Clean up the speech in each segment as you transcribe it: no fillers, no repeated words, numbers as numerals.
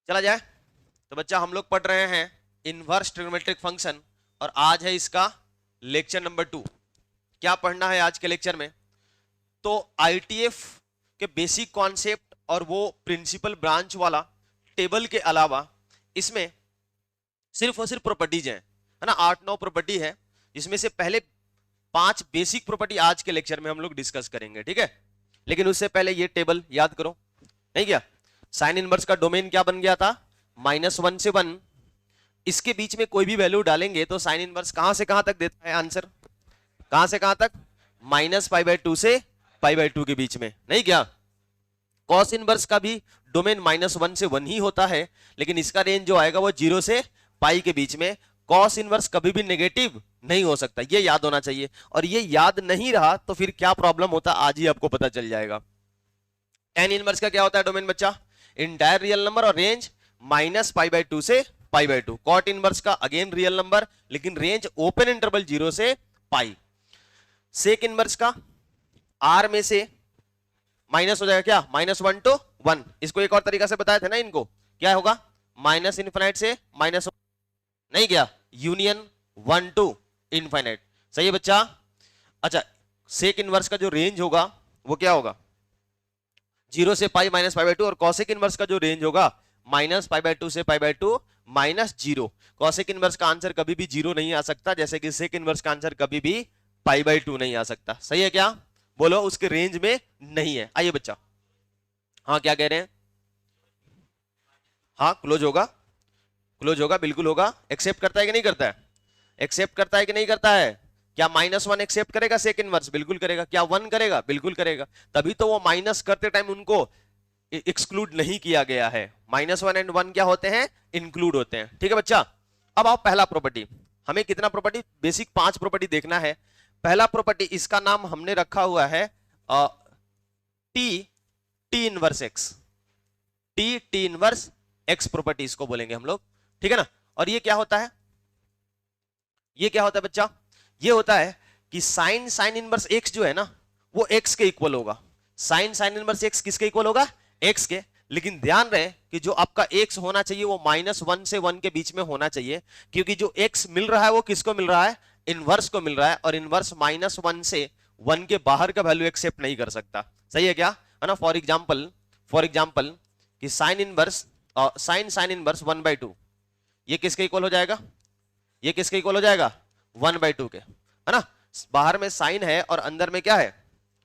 चला जाए। तो बच्चा हम लोग पढ़ रहे हैं इनवर्स ट्रिग्नोमेट्रिक फंक्शन और आज है इसका लेक्चर नंबर 2। क्या पढ़ना है आज के लेक्चर में? तो आईटीएफ के बेसिक कॉन्सेप्ट और वो प्रिंसिपल ब्रांच वाला टेबल के अलावा इसमें सिर्फ और सिर्फ प्रॉपर्टीज हैं, है ना। 8-9 प्रॉपर्टी है जिसमें से पहले 5 बेसिक प्रॉपर्टी आज के लेक्चर में हम लोग डिस्कस करेंगे, ठीक है। लेकिन उससे पहले ये टेबल याद करो, नहीं क्या? साइन इनवर्स का डोमेन क्या बन गया था? -1 से 1। इसके बीच में कोई भी वैल्यू डालेंगे तो साइन इनवर्स कहां से कहां तक देता है आंसर? कहां से कहां तक? -π/2 से π/2 के बीच में, नहीं क्या? कॉस इनवर्स का भी डोमेन -1 से 1 ही होता है, लेकिन इसका रेंज जो आएगा वो 0 से पाई के बीच में। कॉस इनवर्स कभी भी नेगेटिव नहीं हो सकता, ये याद होना चाहिए। और ये याद नहीं रहा तो फिर क्या प्रॉब्लम होता आज ही आपको पता चल जाएगा। टेन इनवर्स का क्या होता है डोमेन बच्चा? इंटायर रियल नंबर और रेंज -π/2 से π/2। कॉट इनवर्स का अगेन रियल नंबर लेकिन रेंज ओपन इंटरवल 0 से पाई। सेक इनवर्स का आर में से माइनस हो जाएगा क्या? -1 to 1। इसको एक और तरीका से बताया था ना, इनको क्या होगा? -∞ से माइनस, नहीं क्या? Union 1 to ∞। सही है बच्चा? अच्छा, सेक इनवर्स का जो रेंज होगा वो क्या होगा? 0 से पाई -π/2। और कॉसेक इनवर्स का जो रेंज होगा -π/2 से π/2 -0। कॉसेक इनवर्स का आंसर कभी भी 0 नहीं आ सकता, जैसे कि सेक इनवर्स का आंसर कभी भी π/2 नहीं आ सकता। सही है क्या? बोलो, उसके रेंज में नहीं है। आइए बच्चा, हाँ क्या कह रहे हैं? हाँ क्लोज होगा, क्लोज होगा, बिल्कुल होगा। एक्सेप्ट करता है कि नहीं करता है? एक्सेप्ट करता है कि नहीं करता है? क्या -1 एक्सेप्ट करेगा सेक इनवर्स? बिल्कुल करेगा। क्या 1 करेगा? बिल्कुल करेगा। तभी तो वो माइनस करते टाइम उनको एक्सक्लूड नहीं किया गया है। -1 एंड 1 क्या होते हैं? इंक्लूड होते हैं। ठीक है बच्चा। अब आओ पहला प्रॉपर्टी। हमें कितना प्रॉपर्टी? बेसिक 5 प्रॉपर्टी देखना है। पहला प्रॉपर्टी, इसका नाम हमने रखा हुआ है T inverse x. T inverse x property इसको बोलेंगे हम लोग, ठीक है ना। और ये क्या होता है? ये क्या होता है बच्चा? ये होता है कि साइन इनवर्स एक्स जो है ना वो एक्स के इक्वल होगा। साइन इनवर्स एक्स किसके इक्वल होगा? एक्स के। लेकिन ध्यान रहे कि जो आपका एक्स होना चाहिए वो -1 से 1 के बीच में होना चाहिए, क्योंकि जो एक्स मिल रहा है वो किसको मिल रहा है? इनवर्स को मिल रहा है। और इनवर्स -1 से 1 के बाहर का वैल्यू एक्सेप्ट नहीं कर सकता। सही है क्या? है ना। फॉर एग्जाम्पल कि साइन इनवर्स साइन इनवर्स 1/2, ये किसके इक्वल हो जाएगा? ये किसके इक्वल हो जाएगा? 1/2 के, है ना। बाहर में साइन है और अंदर में क्या है?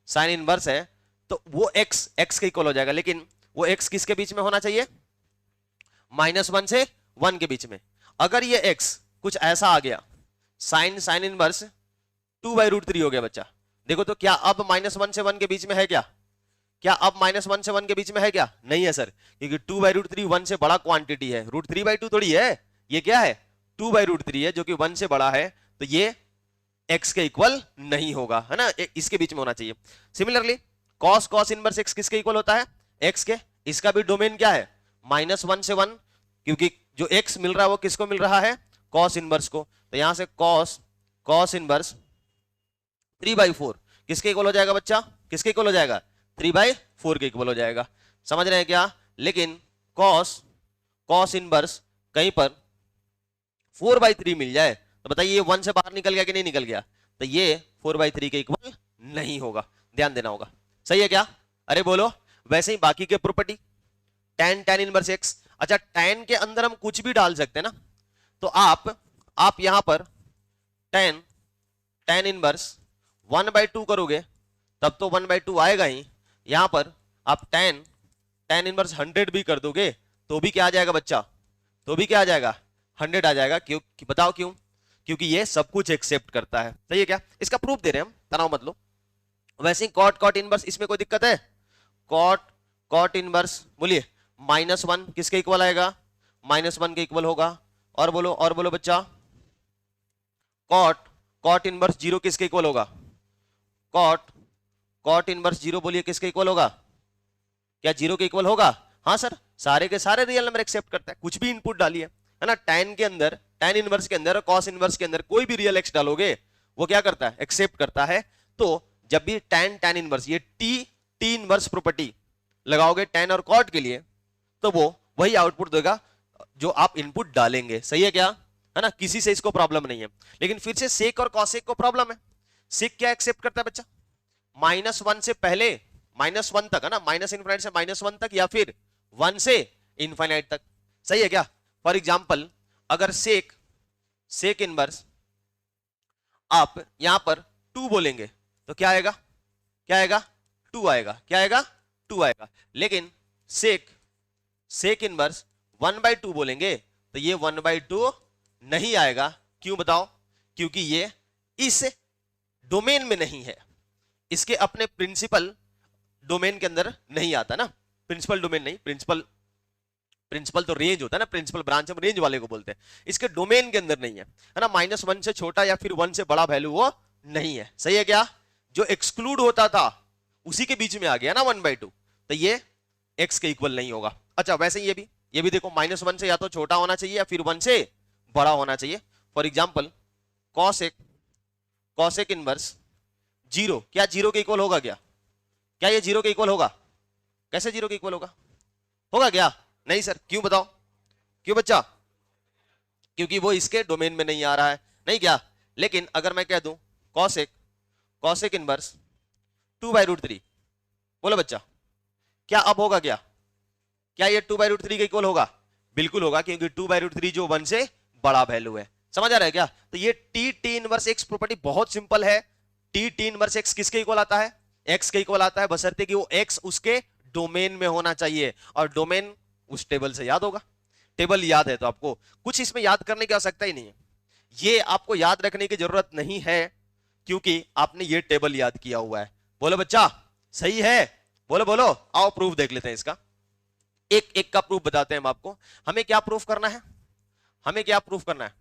साइन इनवर्स है, तो वो एक्स के इक्वल हो जाएगा। लेकिन वो एक्स किसके बीच में होना चाहिए? -1 से 1 के बीच में। अगर ये एक्स कुछ ऐसा आ गया, साइन इनवर्स 2/√3 हो गया बच्चा, देखो तो क्या अब -1 से 1 के बीच में है क्या? क्या अब -1 से 1 के बीच में है क्या? नहीं है सर, क्योंकि 2/√3 1 से बड़ा क्वांटिटी है। √3/2 थोड़ी है, ये क्या है? 2/√3 है जो कि 1 से बड़ा है, तो ये x के इक्वल नहीं होगा, है ना। इसके बीच में होना चाहिए। सिमिलरली cos इनवर्स x किसके इक्वल होता है? x के। इसका भी डोमेन क्या है? -1 से 1, क्योंकि जो x मिल रहा है वो किसको मिल रहा है? cos इनवर्स को। तो यहां से cos इनवर्स 3/4 किसके इक्वल हो जाएगा बच्चा? किसके इक्वल हो जाएगा? 3/4 के इक्वल हो जाएगा। समझ रहे हैं क्या? लेकिन cos इनवर्स कहीं पर 4/3 मिल जाए तो बताइए ये 1 से बाहर निकल गया कि नहीं निकल गया? तो ये 4/3 के इक्वल नहीं होगा, ध्यान देना होगा। सही है क्या? अरे बोलो। वैसे ही बाकी के प्रॉपर्टी, tan इनवर्स x। अच्छा, tan के अंदर हम कुछ भी डाल सकते हैं ना, तो आप यहां पर tan इनवर्स 1/2 करोगे तब तो 1/2 आएगा ही। यहां पर आप tan इनवर्स 100 भी कर दोगे तो भी क्या आ जाएगा बच्चा? तो भी क्या आ जाएगा? 100 आ जाएगा। क्यों? बताओ क्यों? क्योंकि ये सब कुछ एक्सेप्ट करता है। सही है क्या? इसका प्रूफ दे रहे हैं हम, तनाव मत लो। वैसे ही कॉट इनवर्स, इसमें कोई दिक्कत है? कॉट इनवर्स बोलिए -1 किसके इक्वल आएगा? -1 के इक्वल होगा। और बोलो बच्चा। कॉट इनवर्स 0 किसके इक्वल होगा? कॉट इनवर्स 0 बोलिए किसके इक्वल होगा? क्या 0 के इक्वल होगा? हाँ सर, सारे के सारे रियल नंबर एक्सेप्ट करता है, कुछ भी इनपुट डालिए, है ना। tan इनवर्स के अंदर और cos इनवर्स के अंदर कोई भी रियल एक्स डालोगे वो क्या करता है? एक्सेप्ट करता है। तो जब भी tan इनवर्स, ये टी इनवर्स प्रॉपर्टी लगाओगे tan और cot के लिए, तो वो वही आउटपुट देगा जो आप इनपुट डालेंगे। सही है क्या? है ना, किसी से इसको प्रॉब्लम नहीं है। लेकिन फिर से सेक और कॉसेक को प्रॉब्लम है। सेक क्या एक्सेप्ट करता है बच्चा? -1 से पहले -1 तक, है ना, -∞ से -1 तक, या फिर 1 से इनफाइनाइट तक। सही है क्या? फॉर एग्जाम्पल अगर सेक इनवर्स आप यहां पर 2 बोलेंगे तो क्या आएगा? क्या आएगा? 2 आएगा। क्या आएगा? 2 आएगा। लेकिन सेक इनवर्स 1/2 बोलेंगे तो ये 1/2 नहीं आएगा। क्यों बताओ? क्योंकि ये इस डोमेन में नहीं है, इसके अपने प्रिंसिपल डोमेन के अंदर नहीं आता ना। प्रिंसिपल डोमेन नहीं, प्रिंसिपल तो रेंज होता है ना, प्रिंसिपल ब्रांच हम रेंज वाले को बोलते हैं। इसके डोमेन के अंदर नहीं है ना। -1 से छोटा या फिर 1 से बड़ा वैल्यू वो नहीं है। सही है क्या? जो एक्सक्लूड होता था उसी के बीच में आ गया ना 1/2, तो ये x के इक्वल नहीं होगा। अच्छा, वैसे ये भी देखो, -1 से या तो छोटा होना चाहिए या फिर 1 से बड़ा होना चाहिए। फॉर एग्जाम्पल कॉसेक इनवर्स 0, क्या 0 के इक्वल होगा? क्या ये 0 के इक्वल होगा? कैसे 0 के इक्वल होगा क्या? नहीं सर। क्यों बताओ? क्यों बच्चा? क्योंकि वो इसके डोमेन में नहीं आ रहा है। नहीं क्या? लेकिन अगर मैं कह दूं कॉसेक इनवर्स 2/√3, बोलो बच्चा, क्या अब होगा? क्या ये 2/√3 के इक्वल होगा? बिल्कुल होगा, क्योंकि 2/√3 जो 1 से बड़ा वैल्यू है। समझ आ रहा है क्या? तो ये टी इनवर्स एक्स प्रॉपर्टी बहुत सिंपल है। टी इनवर्स एक्स किसके इक्वल आता है? एक्स के इक्वल आता है, बशर्ते कि वो एक्स उसके डोमेन में होना चाहिए। और डोमेन उस टेबल से याद होगा। टेबल याद है तो आपको कुछ इसमें याद करने की आवश्यकता ही नहीं है। ये आपको याद रखने की जरूरत नहीं है, क्योंकि आपने ये टेबल याद किया हुआ है। बोलो बच्चा, सही है? बोलो। आओ प्रूफ देख लेते हैं इसका। एक एक का प्रूफ बताते हैं हम आपको। हमें क्या प्रूफ करना है?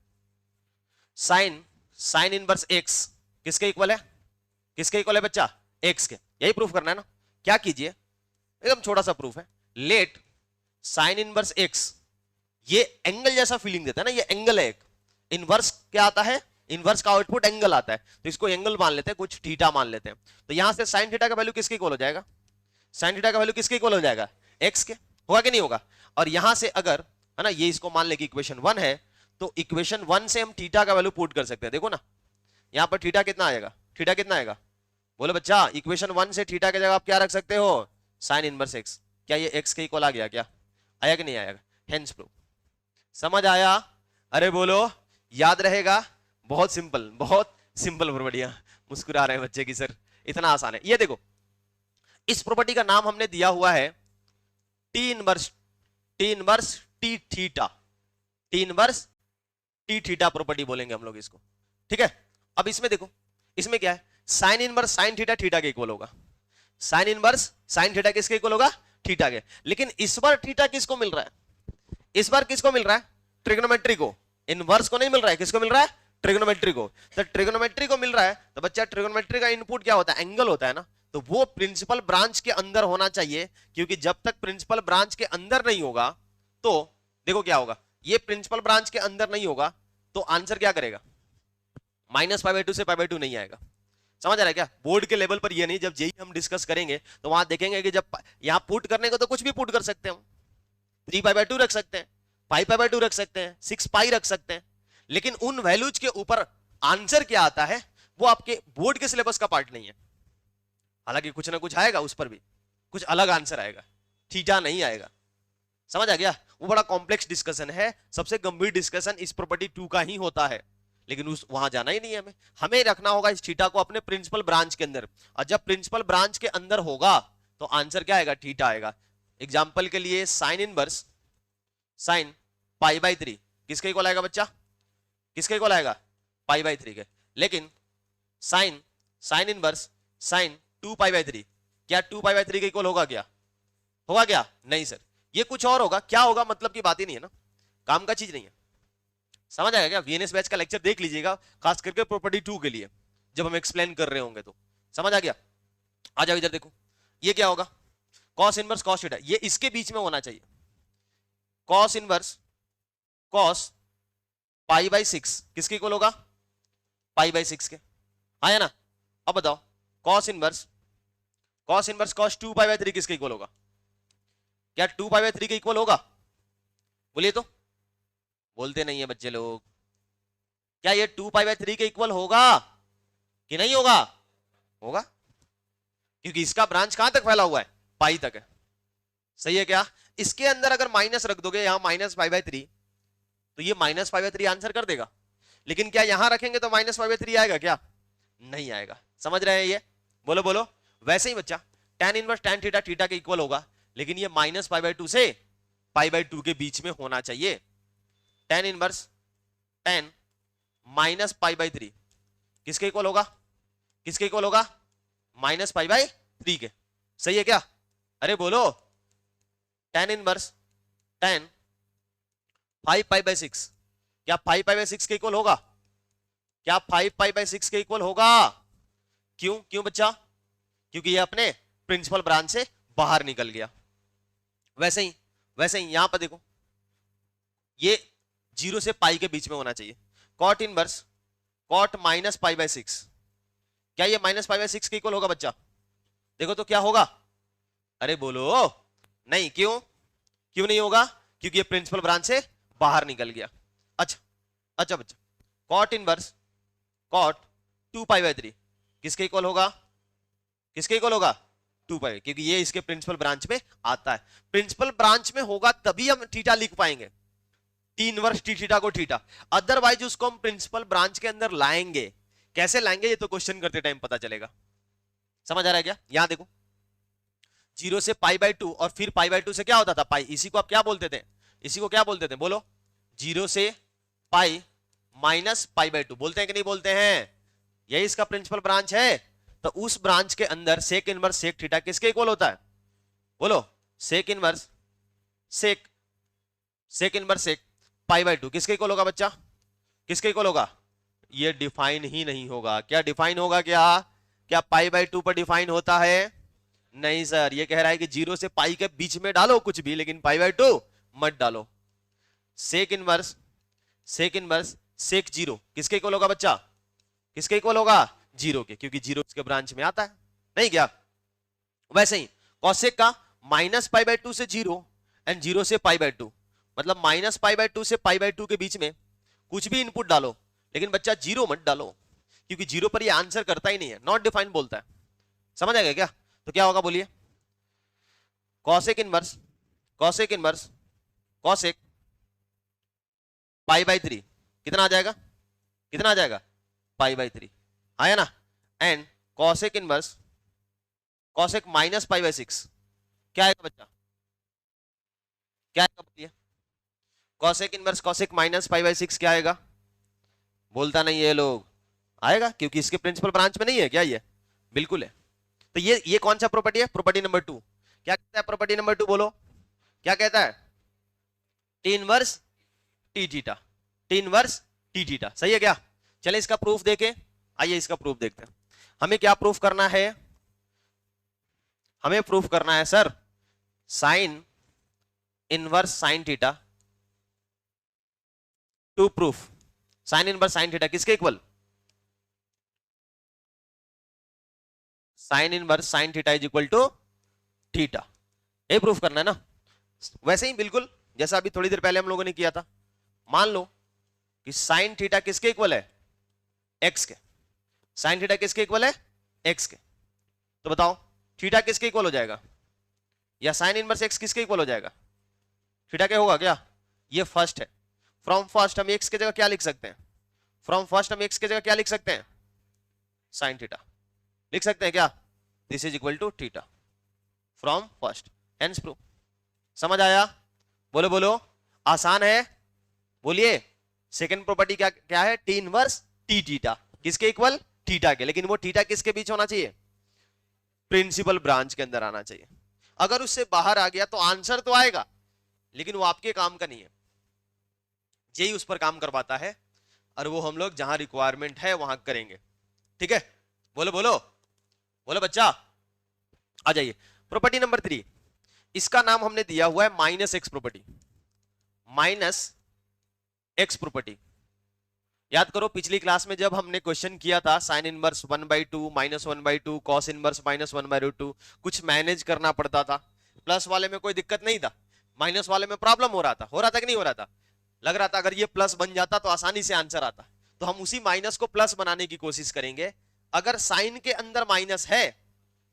साइन इनवर्स एक्स किसके इक्वल है बच्चा? एक्स के। यही प्रूफ करना है ना। क्या कीजिए, एकदम छोटा सा प्रूफ है। लेट साइन इनवर्स एक्स, ये एंगल जैसा फीलिंग देता है ना, ये एंगल है एक। इनवर्स क्या आता है? इनवर्स का आउटपुट एंगल आता है, तो इसको एंगल मान लेते हैं, कुछ थीटा मान लेते हैं। तो यहां से साइन थीटा का वैल्यू किसके इक्वल हो जाएगा? साइन थीटा का वैल्यू किसके इक्वल हो जाएगा? एक्स के। होगा कि नहीं होगा? और यहां से अगर, है ना, ये इसको मान ले कि इक्वेशन 1 है, तो इक्वेशन 1 से हम थीटा का वैल्यू पुट कर सकते हैं। देखो ना, यहां पर थीटा कितना आएगा? बोलो बच्चा, इक्वेशन 1 से थीटा की जगह आप क्या रख सकते हो? Sign inverse x. क्या ये एक्स के इक्वल आ गया? क्या आया कि नहीं आएगा? Hence proof. समझ आया? अरे बोलो, याद रहेगा? बहुत सिंपल बढ़िया। मुस्कुरा रहे हैं बच्चे की सर, इतना आसान है। ये देखो, इस प्रॉपर्टी का नाम हमने दिया हुआ है T inverse T theta property बोलेंगे हम लोग इसको। ठीक है? अब इसमें देखो, इसमें क्या है? Sign inverse sine theta theta के इक्वल होगा। साइन इनवर्स साइन थीटा किसके इक्वल होगा? थीटा के। लेकिन इस बार थीटा किसको मिल रहा है? इस बार किसको मिल रहा है? ट्रिग्नोमेट्री को। इनवर्स को नहीं मिल रहा है। किसको मिल रहा है? ट्रिग्नोमेट्री को। तो ट्रिग्नोमेट्री को मिल रहा है, तो बच्चा ट्रिग्नोमेट्री का इनपुट क्या होता है? एंगल होता है ना। तो वो प्रिंसिपल ब्रांच के अंदर होना चाहिए, क्योंकि जब तक प्रिंसिपल ब्रांच के अंदर नहीं होगा तो देखो क्या होगा। ये प्रिंसिपल ब्रांच के अंदर नहीं होगा तो आंसर क्या करेगा? -π/2 से π/2 नहीं आएगा। समझ आ रहा है क्या? बोर्ड के लेवल पर ये नहीं, जब जेई हम डिस्कस करेंगे तो वहां देखेंगे कि जब यहां पुट करने को तो कुछ भी पुट कर सकते हैं हम। 3π/2 रख सकते हैं, 5π/2 रख सकते हैं, 6π रख सकते हैं, लेकिन उन वैल्यूज के ऊपर आंसर क्या आता है वो आपके बोर्ड के सिलेबस का पार्ट नहीं है। हालांकि कुछ ना कुछ आएगा, उस पर भी कुछ अलग आंसर आएगा, थीटा नहीं आएगा। समझ आ गया? वो बड़ा कॉम्प्लेक्स डिस्कशन है, सबसे गंभीर डिस्कशन इस प्रॉपर्टी 2 का ही होता है, लेकिन उस वहां जाना ही नहीं है। हमें रखना होगा इस थीटा को अपने प्रिंसिपल ब्रांच के अंदर, और जब प्रिंसिपल ब्रांच के अंदर होगा तो आंसर क्या आएगा? थीटा आएगा। एग्जाम्पल के लिए साइन इनवर्स साइन π/3 किसके इक्वल आएगा बच्चा? किसके इक्वल आएगा? π/3 के। लेकिन साइन इनवर्स साइन 2π/3, क्या 2π/3 के इक्वल होगा? क्या होगा? क्या नहीं सर, ये कुछ और होगा। क्या होगा मतलब की बात ही नहीं है ना, काम का चीज नहीं है। समझ आएगा क्या? वीएनएस बैच का लेक्चर देख लीजिएगा, खास करके प्रॉपर्टी 2 के लिए जब हम एक्सप्लेन कर रहे होंगे तो। समझ आ गया? आ जाओ इधर देखो, ये क्या होगा? कॉस इनवर्स कॉस थीटा, ये इसके बीच में होना चाहिए। कॉस इनवर्स कॉस π/6 किसके इक्वल होगा? π/6 के। आया ना? अब बताओ, कॉस इनवर्स कॉस 2π/3 किसके इक्वल होगा? क्या 2π/3 के इक्वल होगा? बोलिए तो, बोलते नहीं है बच्चे लोग। क्या ये 2π/3 के इक्वल होगा कि नहीं होगा? होगा, क्योंकि इसका ब्रांच कहां तक फैला हुआ है? पाई तक है। सही है क्या? इसके अंदर अगर माइनस रख दोगे यहां -π/3, तो ये -π/3 आंसर कर देगा। लेकिन क्या यहां रखेंगे तो -π/3 आएगा क्या? नहीं आएगा। समझ रहे हैं ये? बोलो बोलो। वैसे ही बच्चा tan inverse tan theta theta के इक्वल होगा, लेकिन ये -π/2 से π/2 के बीच में होना चाहिए। tan इनवर्स tan -π/3 किसके इक्वल होगा? किसके इक्वल होगा? -π/3 के। सही है क्या? अरे बोलो। tan इनवर्स tan 5π/6 क्या 5π/6 के इक्वल होगा? क्या 5π/6 के इक्वल होगा? क्यों? क्यों बच्चा? क्योंकि ये अपने प्रिंसिपल ब्रांच से बाहर निकल गया। वैसे ही यहां पर देखो, ये 0 से पाई के बीच में होना चाहिए। cot इनवर्स cot -π/6 क्या ये -π/6 के इक्वल होगा बच्चा? देखो तो क्या होगा? अरे बोलो। नहीं। क्यों? क्यों नहीं होगा? क्योंकि ये प्रिंसिपल ब्रांच से बाहर निकल गया। अच्छा बच्चा, cot इनवर्स cot 2π/3 किसके इक्वल होगा? किसके इक्वल होगा? 2π, क्योंकि ये इसके प्रिंसिपल ब्रांच में आता है। प्रिंसिपल ब्रांच में होगा तभी हम थीटा लिख पाएंगे, टी इनवर्स टी थीटा को थीटा। अदरवाइज उसको हम प्रिंसिपल ब्रांच के अंदर लाएंगे। कैसे लाएंगे ये तो क्वेश्चन करते टाइम पता चलेगा। समझ आ रहा है क्या? यहां देखो, 0 से π/2 और फिर π/2 से क्या होता था? पाई। इसी को आप क्या बोलते थे? इसी को क्या बोलते थे? बोलो। 0 से पाई -π/2 बोलते हैं कि नहीं बोलते हैं? यही इसका प्रिंसिपल ब्रांच है। तो उस ब्रांच के अंदर सेक इनवर्स सेक थीटा किसके इक्वल होता है? बोलो। सेक इनवर्स सेक इनवर्स सेक π/2 किसके इक्वल होगा बच्चा? किसके इक्वल होगा? ये डिफाइन ही नहीं होगा। क्या डिफाइन होगा? क्या π/2 पर डिफाइन होता है? नहीं सर, ये कह रहा है कि 0 से पाई के बीच में डालो कुछ भी, लेकिन π/2 मत डालो। सेक इनवर्स सेक 0 किसके इक्वल होगा बच्चा? किसके इक्वल होगा? 0 के, क्योंकि 0 इसके ब्रांच में आता है। नहीं क्या? वैसे ही कॉसेक का -π/2 से 0 एंड 0 से π/2, मतलब -π/2 से π/2 के बीच में कुछ भी इनपुट डालो, लेकिन बच्चा 0 मत डालो, क्योंकि 0 पर ये आंसर करता ही नहीं है, नॉट डिफाइंड बोलता है। समझ आएगा क्या? तो क्या होगा बोलिए? कॉसेक इनवर्स कॉसेक π/3 कितना आ जाएगा? कितना आ जाएगा? π/3 आया ना। एंड कॉसेक इनवर्स कॉसेक -π/6 क्या आएगा बच्चा? क्या आएगा बोलिए? कॉसेक इनवर्स कॉसेक -π/6 क्या आएगा? बोलता नहीं है लोग। आएगा, क्योंकि इसके प्रिंसिपल ब्रांच में नहीं है क्या? ये बिल्कुल है। तो ये कौन सा प्रॉपर्टी है? Property number 2। क्या कहता है प्रॉपर्टी नंबर 2? बोलो क्या कहता है? T inverse T theta, T inverse T theta. सही है क्या? चले इसका प्रूफ देखें। आइए इसका प्रूफ देखते हैं। हमें क्या प्रूफ करना है? हमें प्रूफ करना है sir sine inverse sine theta to proof sine inverse sine theta किसके equal? Sine inverse sine theta is equal to theta. ये प्रूफ करना है ना। वैसे ही बिल्कुल जैसा अभी थोड़ी देर पहले हम लोगों ने किया था। मान लो कि साइन थीटा किसके इक्वल है? एक्स के। साइन थीटा किसके इक्वल है? एक्स के। तो बताओ थीटा किसके इक्वल हो जाएगा? या साइन इनवर्स एक्स किसके इक्वल हो जाएगा? थीटा क्या होगा? क्या ये फर्स्ट है। फ्रॉम फर्स्ट हम एक्स की जगह क्या लिख सकते हैं? फ्रॉम फर्स्ट हम एक्स की जगह क्या लिख सकते हैं? साइन थीटा लिख सकते हैं क्या? This is equal to theta from first, hence proof. समझ आया? बोलो बोलो। आसान है? बोलिए। सेकंड प्रॉपर्टी क्या क्या है? टी इनवर्स टी थीटा किसके इक्वल? थीटा के। लेकिन वो थीटा किसके बीच होना चाहिए? प्रिंसिपल ब्रांच के अंदर आना चाहिए। अगर उससे बाहर आ गया तो आंसर तो आएगा, लेकिन वो आपके काम का नहीं है, जेई उस पर काम करवाता है, और वो हम लोग जहां रिक्वायरमेंट है वहां करेंगे। ठीक है? बोलो बोलो बोलो बच्चा। आ जाइए प्रॉपर्टी नंबर 3। इसका नाम हमने दिया हुआ है minus x property. Minus x property याद करो, पिछली क्लास में जब हमने क्वेश्चन किया था साइन इनवर्स 1/2 -1/2 कॉस इनवर्स -1/2, कुछ मैनेज करना पड़ता था। प्लस वाले में कोई दिक्कत नहीं था, माइनस वाले में प्रॉब्लम हो रहा था कि नहीं हो रहा था? लग रहा था अगर ये प्लस बन जाता तो आसानी से आंसर आता। तो हम उसी माइनस को प्लस बनाने की कोशिश करेंगे। अगर साइन के अंदर माइनस है,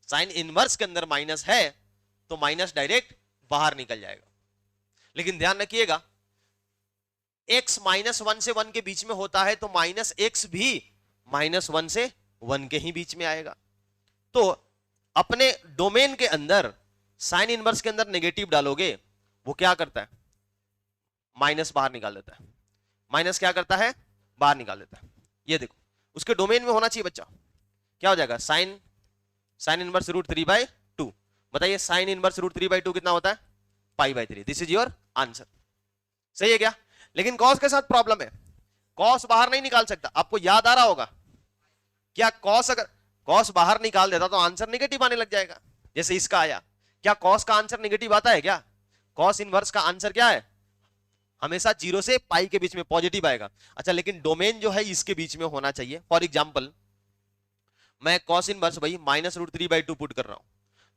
साइन इनवर्स के अंदर माइनस है, तो माइनस डायरेक्ट बाहर निकल जाएगा। लेकिन ध्यान रखिएगा, x माइनस 1 से 1 के बीच में होता है तो माइनस एक्स भी माइनस 1 से 1 के ही बीच में आएगा। तो अपने डोमेन के अंदर साइन इनवर्स के अंदर नेगेटिव डालोगे, वो क्या करता है? माइनस बाहर निकाल देता है। माइनस क्या करता है? बाहर निकाल देता है। ये देखो, उसके डोमेन में होना चाहिए बच्चा। क्या हो जाएगा? Sine inverse √3/2। बताइए साइन इनवर्स √3/2 कितना होता है? π/3। This is your answer. सही है क्या? लेकिन कॉस के साथ प्रॉब्लम है, कॉस बाहर नहीं निकाल सकता। आपको याद आ रहा होगा क्या, कॉस अगर कॉस बाहर निकाल देता तो आंसर नेगेटिव आने लग जाएगा, जैसे इसका आया। क्या कॉस का आंसर नेगेटिव आता है क्या? कॉस इनवर्स का आंसर क्या है? हमेशा 0 से पाई के बीच में पॉजिटिव आएगा। अच्छा, लेकिन डोमेन जो है इसके बीच में होना चाहिए। फॉर एग्जाम्पल, मैं कॉस इनवर्स भाई माइनस √3/2 पुट कर रहा हूं,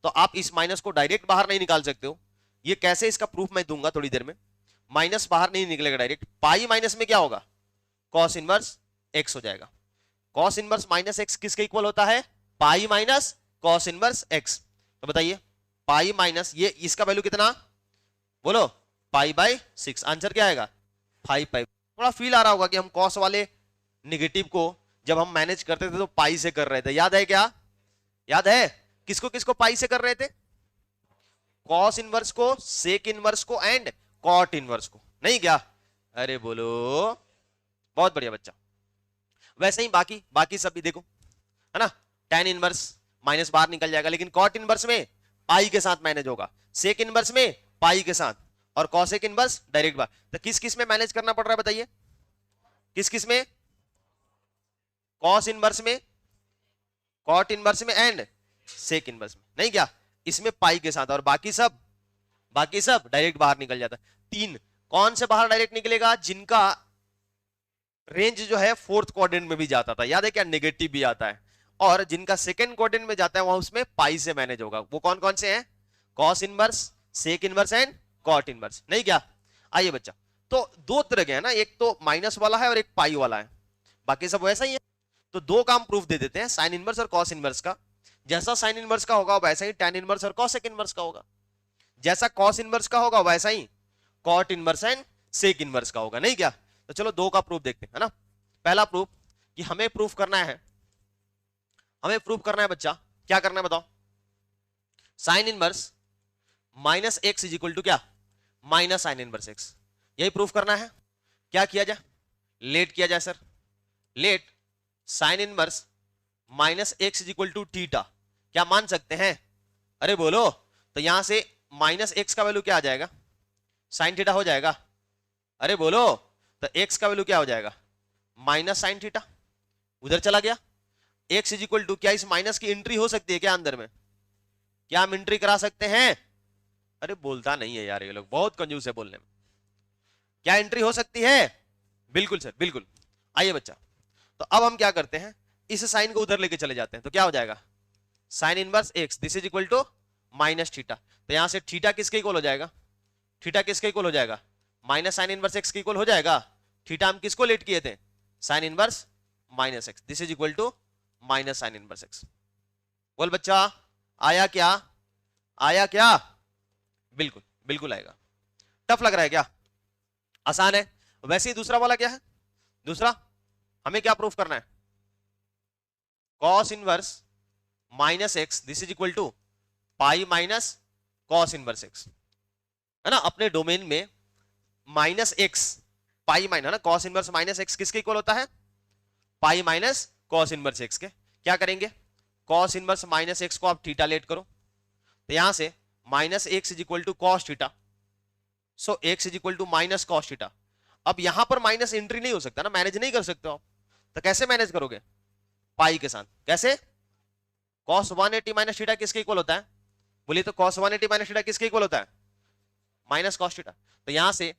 तो आप इस माइनस को डायरेक्ट बाहर नहीं निकाल सकते हो। ये कैसे, इसका प्रूफ मैं दूंगा थोड़ी देर में। माइनस बाहर नहीं निकलेगा डायरेक्ट। पाई माइनस में क्या होगा? कॉस इनवर्स एक्स हो जाएगा। कॉस इनवर्स माइनस एक्स किसके इक्वल होता है? पाई माइनस कॉस इनवर्स एक्स। तो बताइए पाई माइनस ये, इसका वैल्यू कितना बोलो? π/6। आंसर क्या आएगा? 5π। थोड़ा फील आ रहा होगा कि हम कॉस वाले निगेटिव को जब हम मैनेज करते थे तो पाई से कर रहे थे। याद है क्या? याद है? किसको किसको पाई से कर रहे थे? कॉस इनवर्स को, सेक इनवर्स को एंड कॉट इनवर्स को, नहीं क्या? अरे बोलो, बहुत बढ़िया बच्चा। वैसे ही बाकी सब भी देखो, है ना। tan इनवर्स माइनस बाहर निकल जाएगा, लेकिन कॉट इनवर्स में पाई के साथ मैनेज होगा, सेक इनवर्स में पाई के साथ, और कॉसेक इनवर्स डायरेक्ट बाहर। तो किस किस में मैनेज करना पड़ रहा है बताइए? किस किस में? कॉस इनवर्स में, कॉट इनवर्स में एंड सेक इनवर्स में, नहीं क्या? इसमें पाई के साथ, और बाकी सब डायरेक्ट बाहर निकल जाता है। 3 कौन से बाहर डायरेक्ट निकलेगा? जिनका रेंज जो है फोर्थ क्वाड्रेंट में भी जाता था, याद है क्या? नेगेटिव भी आता है। और जिनका सेकंड क्वाड्रेंट में जाता है वहां उसमें पाई से मैनेज होगा। वो कौन कौन से हैं? Cos inverse, sec inverse and cot inverse, नहीं क्या? आइए बच्चा, तो दो तरह के हैं ना, एक तो माइनस वाला है और एक पाई वाला है, बाकी सब वैसा ही है। तो दो काम प्रूफ दे देते हैं, साइन इनवर्स और कॉस इनवर्स का। जैसा साइन इनवर्स का होगा वैसा ही टैन इनवर्स और कॉसेक इनवर्स का होगा। जैसा कॉस इनवर्स का होगा वैसा ही cot inverse and sec inverse का होगा, नहीं क्या? तो चलो दो का प्रूफ देखते हैं, है ना। पहला प्रूफ कि हमें प्रूफ करना है बच्चा, क्या करना है बताओ? Sine inverse minus x is equal to क्या? Minus sine inverse X. यही प्रूफ करना है। क्या किया जाए? लेट किया जाए sir. Let sine inverse minus x is equal to theta, क्या मान सकते हैं? अरे बोलो। तो यहां से माइनस एक्स का वैल्यू क्या आ जाएगा? साइन थीटा हो जाएगा। अरे बोलो। तो एक्स का वैल्यू क्या हो जाएगा? Minus sine theta. उधर चला गया। एक्स इज इक्वल टू, क्या इस माइनस की एंट्री हो सकती है क्या अंदर में? क्या हम एंट्री करा सकते हैं? अरे बोलता नहीं है यार, ये लोग बहुत कंजूस है बोलने में। क्या एंट्री हो सकती है? बिल्कुल सर, बिल्कुल। आइए बच्चा, तो अब हम क्या करते हैं, इस साइन को उधर लेके चले जाते हैं। तो क्या हो जाएगा? Sine inverse x this is equal to minus theta. तो यहां से थीटा किसके इक्वल हो जाएगा? थीटा किसके इक्वल हो जाएगा? माइनस साइन इनवर्स एक्स के इक्वल हो जाएगा। थीटा हम किसको लेट किए थे? Sine inverse minus x, this is equal to minus sine inverse x. बोल बच्चा, आया क्या? आया क्या? बिल्कुल बिल्कुल आएगा। टफ लग रहा है क्या? आसान है। वैसे ही दूसरा वाला क्या है? दूसरा हमें क्या प्रूफ करना है? Cos inverse minus x this is equal to pi minus cos inverse x, है ना। अपने डोमेन में माइनस एक्स पाई माइनस, है ना, कॉस इनवर्स माइनस एक्स किसके इक्वल होता है? पाई माइनस कॉस इनवर्स एक्स के। क्या करेंगे? कॉस इनवर्स माइनस एक्स को आप थीटा लेट करो, तो यहां से minus x is equal to cos theta, so x is equal to minus cos theta. अब यहां पर माइनस एंट्री नहीं हो सकता ना, मैनेज नहीं कर सकते हो आप। तो कैसे मैनेज करोगे? पाई के साथ। कैसे? कॉस 180 माइनस थीटा किसके इक्वल होता है? बोलिए तो कॉस 180 माइनस थीटा किसके इक्वल होता है? Minus cos theta. तो यहां से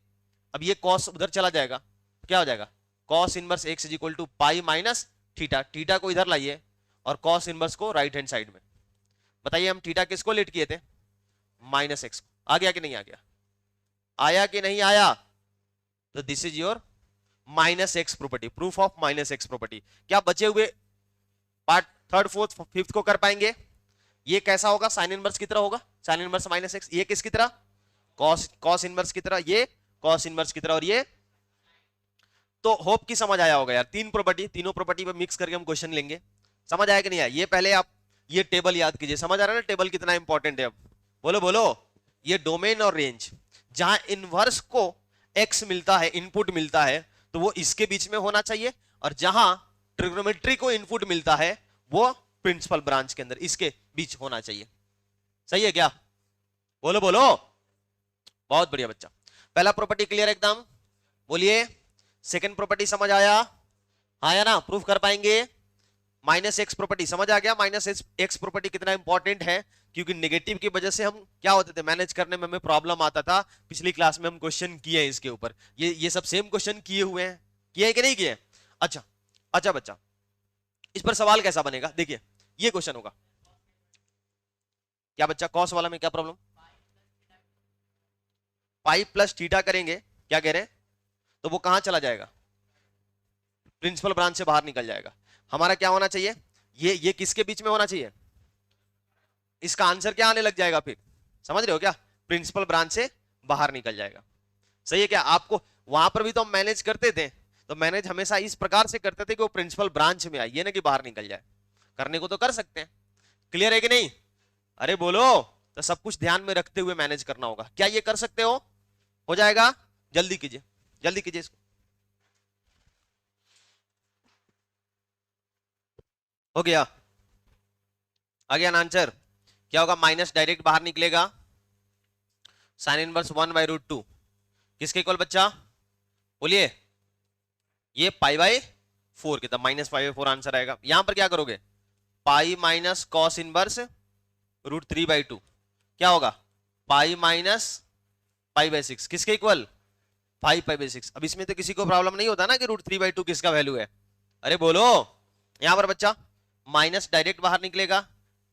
अब ये कॉस उधर चला जाएगा, क्या हो जाएगा? Cos inverse x is equal to pi minus theta. Theta को इधर लाइए और कॉस इनवर्स को राइट हैंड साइड में। बताइए हम थीटा किसको लेट किए थे? माइनस एक्स को। आ गया कि नहीं आ गया? आया कि नहीं आया? तो this is your minus x property, proof of minus x property. क्या बचे हुए पार्ट थर्ड फोर्थ फिफ्थ को कर पाएंगे? ये कैसा होगा? साइन इनवर्स की तरह होगा, साइन इनवर्स माइनस एक्स। ये किसकी तरह? कॉस इनवर्स की तरह, ये कॉस इनवर्स की तरह, और ये। तो होप की समझ आया होगा यार। तीन प्रॉपर्टी, तीनों प्रॉपर्टी पे मिक्स करके हम क्वेश्चन लेंगे। समझ आया कि नहीं आया? ये पहले आप ये टेबल याद कीजिए। समझ आ रहा है ना टेबल कितना इंपॉर्टेंट है? अब बोलो बोलो। ये डोमेन और रेंज, जहां इनवर्स को एक्स मिलता है, इनपुट मिलता है, तो वो इसके बीच में होना चाहिए, और जहां ट्रिग्नोमेट्री को इनपुट मिलता है वो प्रिंसिपल ब्रांच के अंदर इसके बीच होना चाहिए। सही है क्या? बोलो बोलो। बहुत बढ़िया बच्चा। पहला प्रॉपर्टी क्लियर एकदम? बोलिए। सेकंड प्रॉपर्टी समझ आया? आया ना? प्रूफ कर पाएंगे? माइनस एक्स प्रॉपर्टी समझ आ गया? माइनस एक्स प्रॉपर्टी कितना इंपॉर्टेंट है, क्योंकि नेगेटिव की वजह से हम क्या होते थे, मैनेज करने में हमें प्रॉब्लम आता था। पिछली क्लास में हम क्वेश्चन किए हैं इसके ऊपर, ये सब सेम क्वेश्चन किए हुए हैं, किए हैं कि नहीं किए? अच्छा अच्छा बच्चा, इस पर सवाल कैसा बनेगा? देखिए ये क्वेश्चन होगा। क्या बच्चा, कॉस वाला में क्या प्रॉब्लम? पाई प्लस थीटा करेंगे, क्या कह रहे हैं? तो वो कहां चला जाएगा? प्रिंसिपल ब्रांच से बाहर निकल जाएगा। हमारा क्या होना चाहिए? ये किसके बीच में होना चाहिए? इसका आंसर क्या आने लग जाएगा फिर? समझ रहे हो क्या? प्रिंसिपल ब्रांच से बाहर निकल जाएगा। सही है क्या? आपको वहां पर भी तो हम मैनेज करते थे, तो मैनेज हमेशा इस प्रकार से करते थे कि वो प्रिंसिपल ब्रांच में आए, ये ना कि बाहर निकल जाए। करने को तो कर सकते हैं। क्लियर है कि नहीं? अरे बोलो। तो सब कुछ ध्यान में रखते हुए मैनेज करना होगा। क्या ये कर सकते हो जाएगा? जल्दी कीजिए, जल्दी कीजिए इसको। हो गया? आ गया ना आंसर? क्या होगा? माइनस डायरेक्ट बाहर निकलेगा, साइन इनवर्स 1/√2 किसके इक्वल बच्चा? बोलिए। ये पाई बाय 4 कितना? -π/4 आंसर आएगा। यहां पर क्या करोगे? पाई माइनस कॉस इनवर्स √3/2 क्या होगा? पाई माइनस π/6 किसके इक्वल? 5π/6। अब इसमें तो किसी को प्रॉब्लम नहीं होता ना कि √3/2 किसका वैल्यू है? अरे बोलो। यहां पर बच्चा माइनस डायरेक्ट बाहर निकलेगा,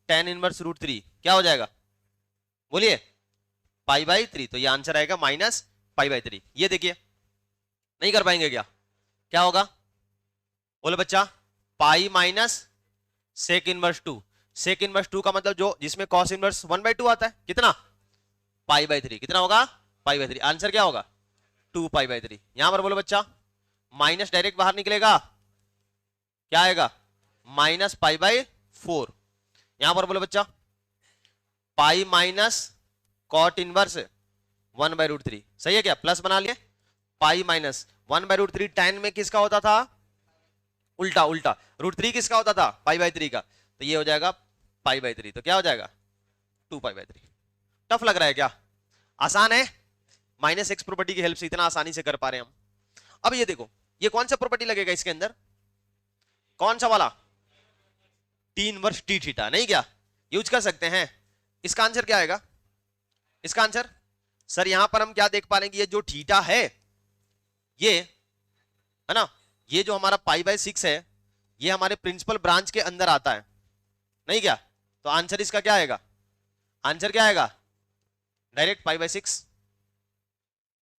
tan इनवर्स √3 क्या हो जाएगा? बोलिए। π/3, तो ये आंसर आएगा -π/3। ये देखिए, नहीं कर पाएंगे क्या? क्या होगा? बोलो बच्चा। Pi minus sec inverse 2, sec inverse 2 का मतलब जो जिसमें कॉस इनवर्स 1/2 आता है, कितना? π/3। कितना होगा? π/3। आंसर क्या होगा? 2π/3। यहां पर बोलो बच्चा, माइनस डायरेक्ट बाहर निकलेगा, क्या आएगा? -π/4। यहां पर बोलो बच्चा, पाई माइनस कॉट इनवर्स 1/√3। सही है क्या? प्लस बना लिए। पाई माइनस 1/√3 tan में किसका होता था? उल्टा उल्टा। √3 किसका होता था? π/3 का। तो ये हो जाएगा π/3, तो क्या हो जाएगा? 2π/3। टफ लग रहा है क्या? आसान है? माइनस एक्स प्रॉपर्टी की हेल्प से इतना आसानी से कर पा रहे हैं हम। अब ये देखो, ये कौन सा प्रॉपर्टी लगेगा इसके अंदर? कौन सा वाला? टी इनवर्स टी थीटा, नहीं क्या? यूज कर सकते हैं। इसका आंसर क्या आएगा? इसका आंसर सर यहां पर हम क्या देख पा रहे हैं कि ये जो थीटा है, ये है ना, ये जो हमारा π/6 है, ये हमारे प्रिंसिपल ब्रांच के अंदर आता है, नहीं क्या? तो आंसर इसका क्या आएगा? आंसर क्या आएगा? डायरेक्ट π/6।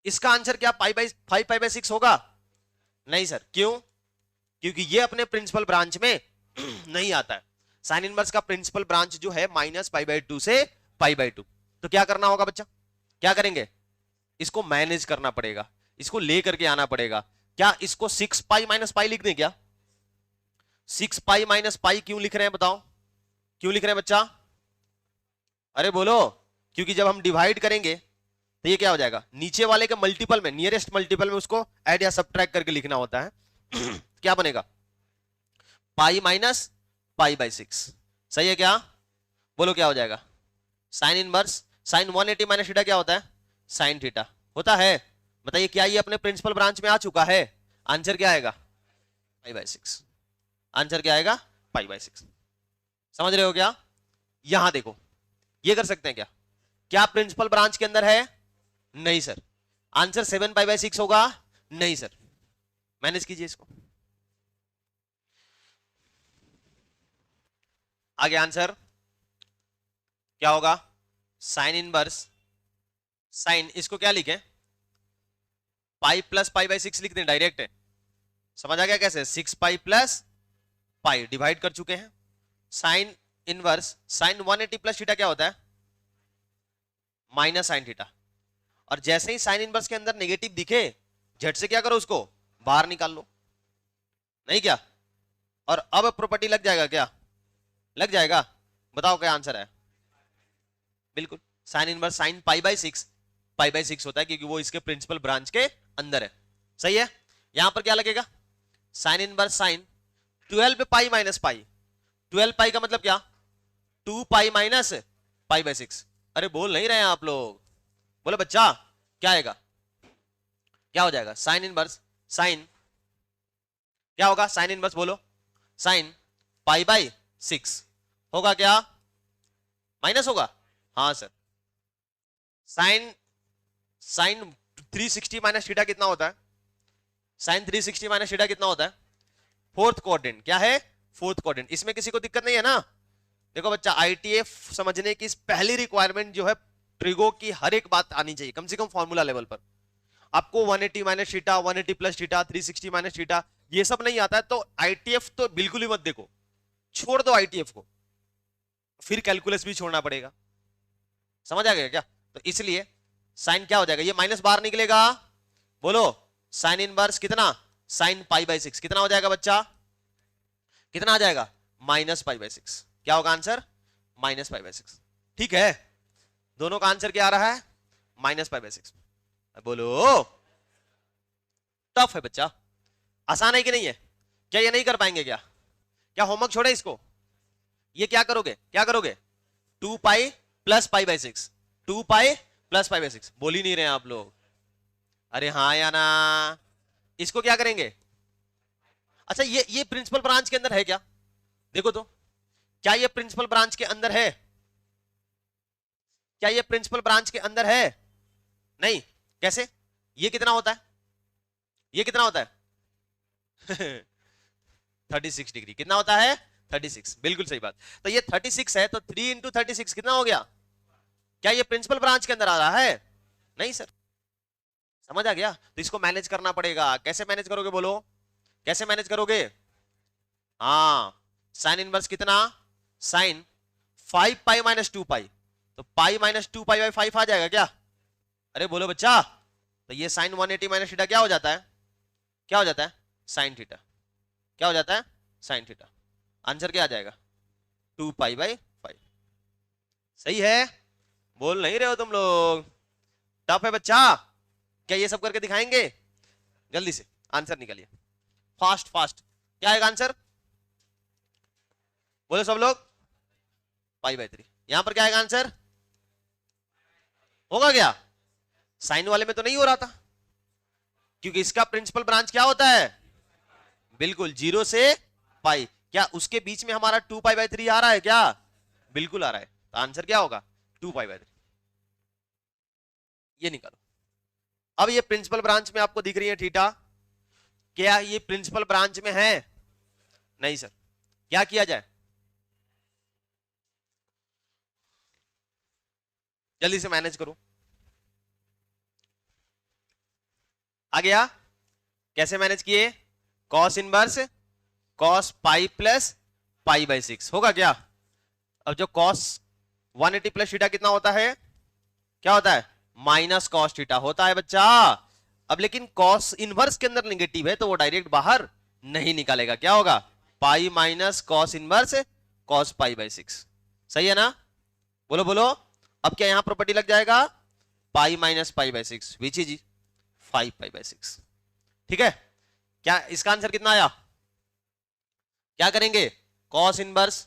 इसका आंसर क्या 5π/6 होगा? नहीं सर। क्यों? क्योंकि ये अपने प्रिंसिपल ब्रांच में नहीं आता है। साइन इनवर्स का प्रिंसिपल ब्रांच जो है -π/2 से π/2। तो क्या करना होगा बच्चा? क्या करेंगे? इसको मैनेज करना पड़ेगा, इसको लेकर के आना पड़ेगा। क्या इसको 6π - π लिख दें क्या? 6π - π क्यों लिख रहे हैं बताओ? क्यों लिख रहे हैं बच्चा? अरे बोलो। क्योंकि जब हम डिवाइड करेंगे तो ये क्या हो जाएगा? नीचे वाले के मल्टीपल में, नियरेस्ट मल्टीपल में उसको ऐड या सब्ट्रैक्ट करके लिखना होता है। क्या बनेगा? Pi minus π/6। सही है क्या? बोलो क्या हो जाएगा? Sine inverse sine 180 minus theta क्या होता है? साइन थीटा होता है। बताइए क्या ये अपने प्रिंसिपल ब्रांच में आ चुका है? आंसर क्या आएगा? π/6। आंसर क्या आएगा? π/6। समझ रहे हो क्या? यहां देखो, ये कर सकते हैं क्या? क्या प्रिंसिपल ब्रांच के अंदर है? नहीं सर। आंसर 7π/6 होगा? नहीं सर। मैनेज कीजिए इसको। आगे आंसर क्या होगा? साइन इनवर्स साइन, इसको क्या लिखें? पाई प्लस पाई बाई 6 लिख दें डायरेक्ट है। समझ आ गया कैसे? 6 पाई प्लस पाई डिवाइड कर चुके हैं। Sine inverse sine 180 plus theta क्या होता है? Minus sine theta. और जैसे ही साइन इनवर्स के अंदर नेगेटिव दिखे झट से क्या करो, उसको बाहर निकाल लो, नहीं क्या? और अब प्रॉपर्टी लग जाएगा क्या? लग जाएगा। बताओ क्या आंसर है? बिल्कुल, sign inverse sign pi by 6 होता है क्योंकि वो इसके प्रिंसिपल ब्रांच के अंदर है। सही है। यहां पर क्या लगेगा? Sign inverse sign 12 pi minus pi. 12 पाई का मतलब क्या? 2 पाई माइनस पाई बाई 6। अरे बोल नहीं रहे हैं आप लोग, बोलो बच्चा क्या आएगा? क्या हो जाएगा? साइन इनवर्स साइन क्या होगा? साइन इनवर्स बोलो, साइन पाई बाई 6 होगा क्या? माइनस होगा। हाँ sir. Sine sine 360 minus theta कितना होता है? साइन 360 माइनस थीटा कितना होता है? Fourth quadrant. क्या है? Fourth quadrant. इसमें किसी को दिक्कत नहीं है ना? देखो बच्चा, आईटीएफ समझने की पहली रिक्वायरमेंट जो है, ट्रिगो की हर एक बात आनी चाहिए कम से कम फॉर्मूला लेवल पर। आपको 180 minus theta, 180 plus theta, 360 minus theta ये सब नहीं आता है तो आईटीएफ तो बिल्कुल ही मत देखो, छोड़ दो आईटीएफ को, फिर कैलकुलस भी छोड़ना पड़ेगा। समझ आ गया क्या? तो इसलिए साइन क्या हो जाएगा? ये माइनस बाहर निकलेगा। बोलो, साइन इनवर्स कितना? साइन पाई बाई 6 कितना हो जाएगा बच्चा? कितना आ जाएगा? Minus pi by 6। क्या होगा आंसर? Minus pi by 6। ठीक है, दोनों का आंसर क्या आ रहा है? Minus pi by 6। बोलो, टफ है बच्चा, आसान है कि नहीं है? क्या ये नहीं कर पाएंगे क्या? क्या होमवर्क छोड़े इसको? ये क्या करोगे? क्या करोगे? 2 pi plus pi by 6, 2 pi plus pi by 6। बोल ही नहीं रहे आप लोग। अरे हाँ या ना? इसको क्या करेंगे? अच्छा, ये प्रिंसिपल ब्रांच के अंदर है क्या? देखो तो, क्या ये प्रिंसिपल ब्रांच के अंदर है? क्या ये प्रिंसिपल ब्रांच के अंदर है? नहीं। कैसे? ये कितना होता है? ये कितना होता है? 36 डिग्री। कितना होता है? 36। बिल्कुल सही बात। तो ये 36 है तो 3 इंटू 36 कितना हो गया? क्या ये प्रिंसिपल ब्रांच के अंदर आ रहा है? नहीं सर। समझ आ गया? तो इसको मैनेज करना पड़ेगा। कैसे मैनेज करोगे बोलो? कैसे मैनेज करोगे? हाँ, साइन इनवर्स कितना? साइन 5 पाई माइनस 2 पाई, तो पाई माइनस 2 पाई बाई 5 आ जाएगा क्या? अरे बोलो बच्चा। तो ये साइन 180 माइनस थीटा क्या हो जाता है? क्या हो जाता है? Sine theta. क्या हो जाता है? Sine theta. आंसर क्या आ जाएगा? 2 पाई बाई 5। सही है। बोल नहीं रहे हो तुम लोग? टफ है बच्चा। क्या ये सब करके दिखाएंगे? जल्दी से आंसर निकालिए, फास्ट फास्ट। क्या आएगा आंसर? बोलो सब लोग। Pi by 3। यहां पर क्या आएगा आंसर? होगा क्या? साइन वाले में तो नहीं हो रहा था क्योंकि इसका प्रिंसिपल ब्रांच क्या होता है? बिल्कुल, 0 से पाई। क्या उसके बीच में हमारा 2 पाई बाई 3 आ रहा है क्या? बिल्कुल आ रहा है। तो आंसर क्या होगा? 2 पाई बाई 3। ये निकालो। अब ये प्रिंसिपल ब्रांच में आपको दिख रही है थीटा, क्या ये प्रिंसिपल ब्रांच में है? नहीं सर। क्या किया जाए? जल्दी से मैनेज करो। आ गया? कैसे मैनेज किए? Cos inverse cos pi plus pi by 6 होगा क्या? अब जो कॉस 180 प्लस थीटा कितना होता है? क्या होता है? माइनस कॉस थीटा होता है बच्चा। अब लेकिन कॉस इनवर्स के अंदर नेगेटिव है तो वो डायरेक्ट बाहर नहीं निकालेगा। क्या होगा? पाई minus cos inverse cos pi by 6। सही है ना? बोलो बोलो। अब क्या यहां प्रॉपर्टी लग जाएगा? Pi minus pi by 6 which is 5 pi by 6। ठीक है। क्या इसका आंसर कितना आया? क्या करेंगे? Cos inverse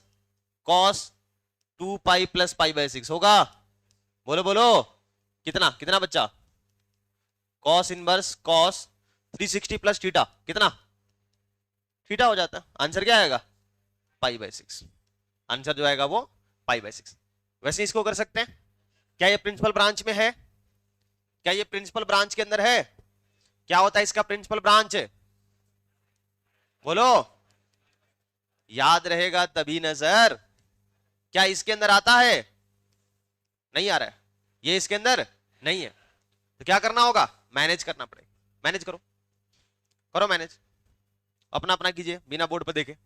cos 2 pi plus pi by 6 होगा। बोलो बोलो। कितना कितना बच्चा? Cos inverse cos 360 plus theta कितना? थीटा हो जाता है। आंसर क्या आएगा? पाई बाई 6। आंसर जो आएगा वो पाई बाई 6। वैसे इसको कर सकते हैं। क्या ये प्रिंसिपल ब्रांच में है? क्या ये प्रिंसिपल ब्रांच के अंदर है? क्या होता है इसका प्रिंसिपल ब्रांच? बोलो, याद रहेगा तभी न सर। क्या इसके अंदर आता है? नहीं आ रहा है। ये इसके अंदर नहीं है तो क्या करना होगा? मैनेज करना पड़ेगा। मैनेज करो, करो मैनेज, अपना अपना कीजिए बिना बोर्ड पर देखे।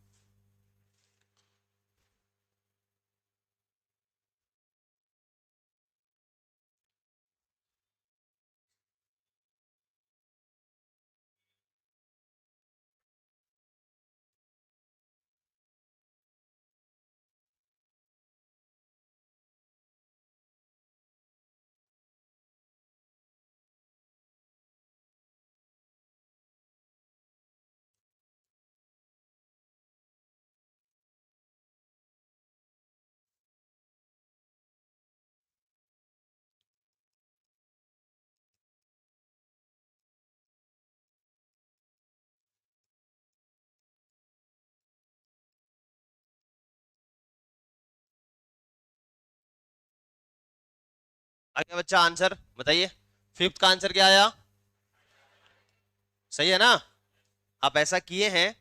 आगे बच्चा आंसर बताइए, फिफ्थ का आंसर क्या आया? सही है ना? आप ऐसा किए हैं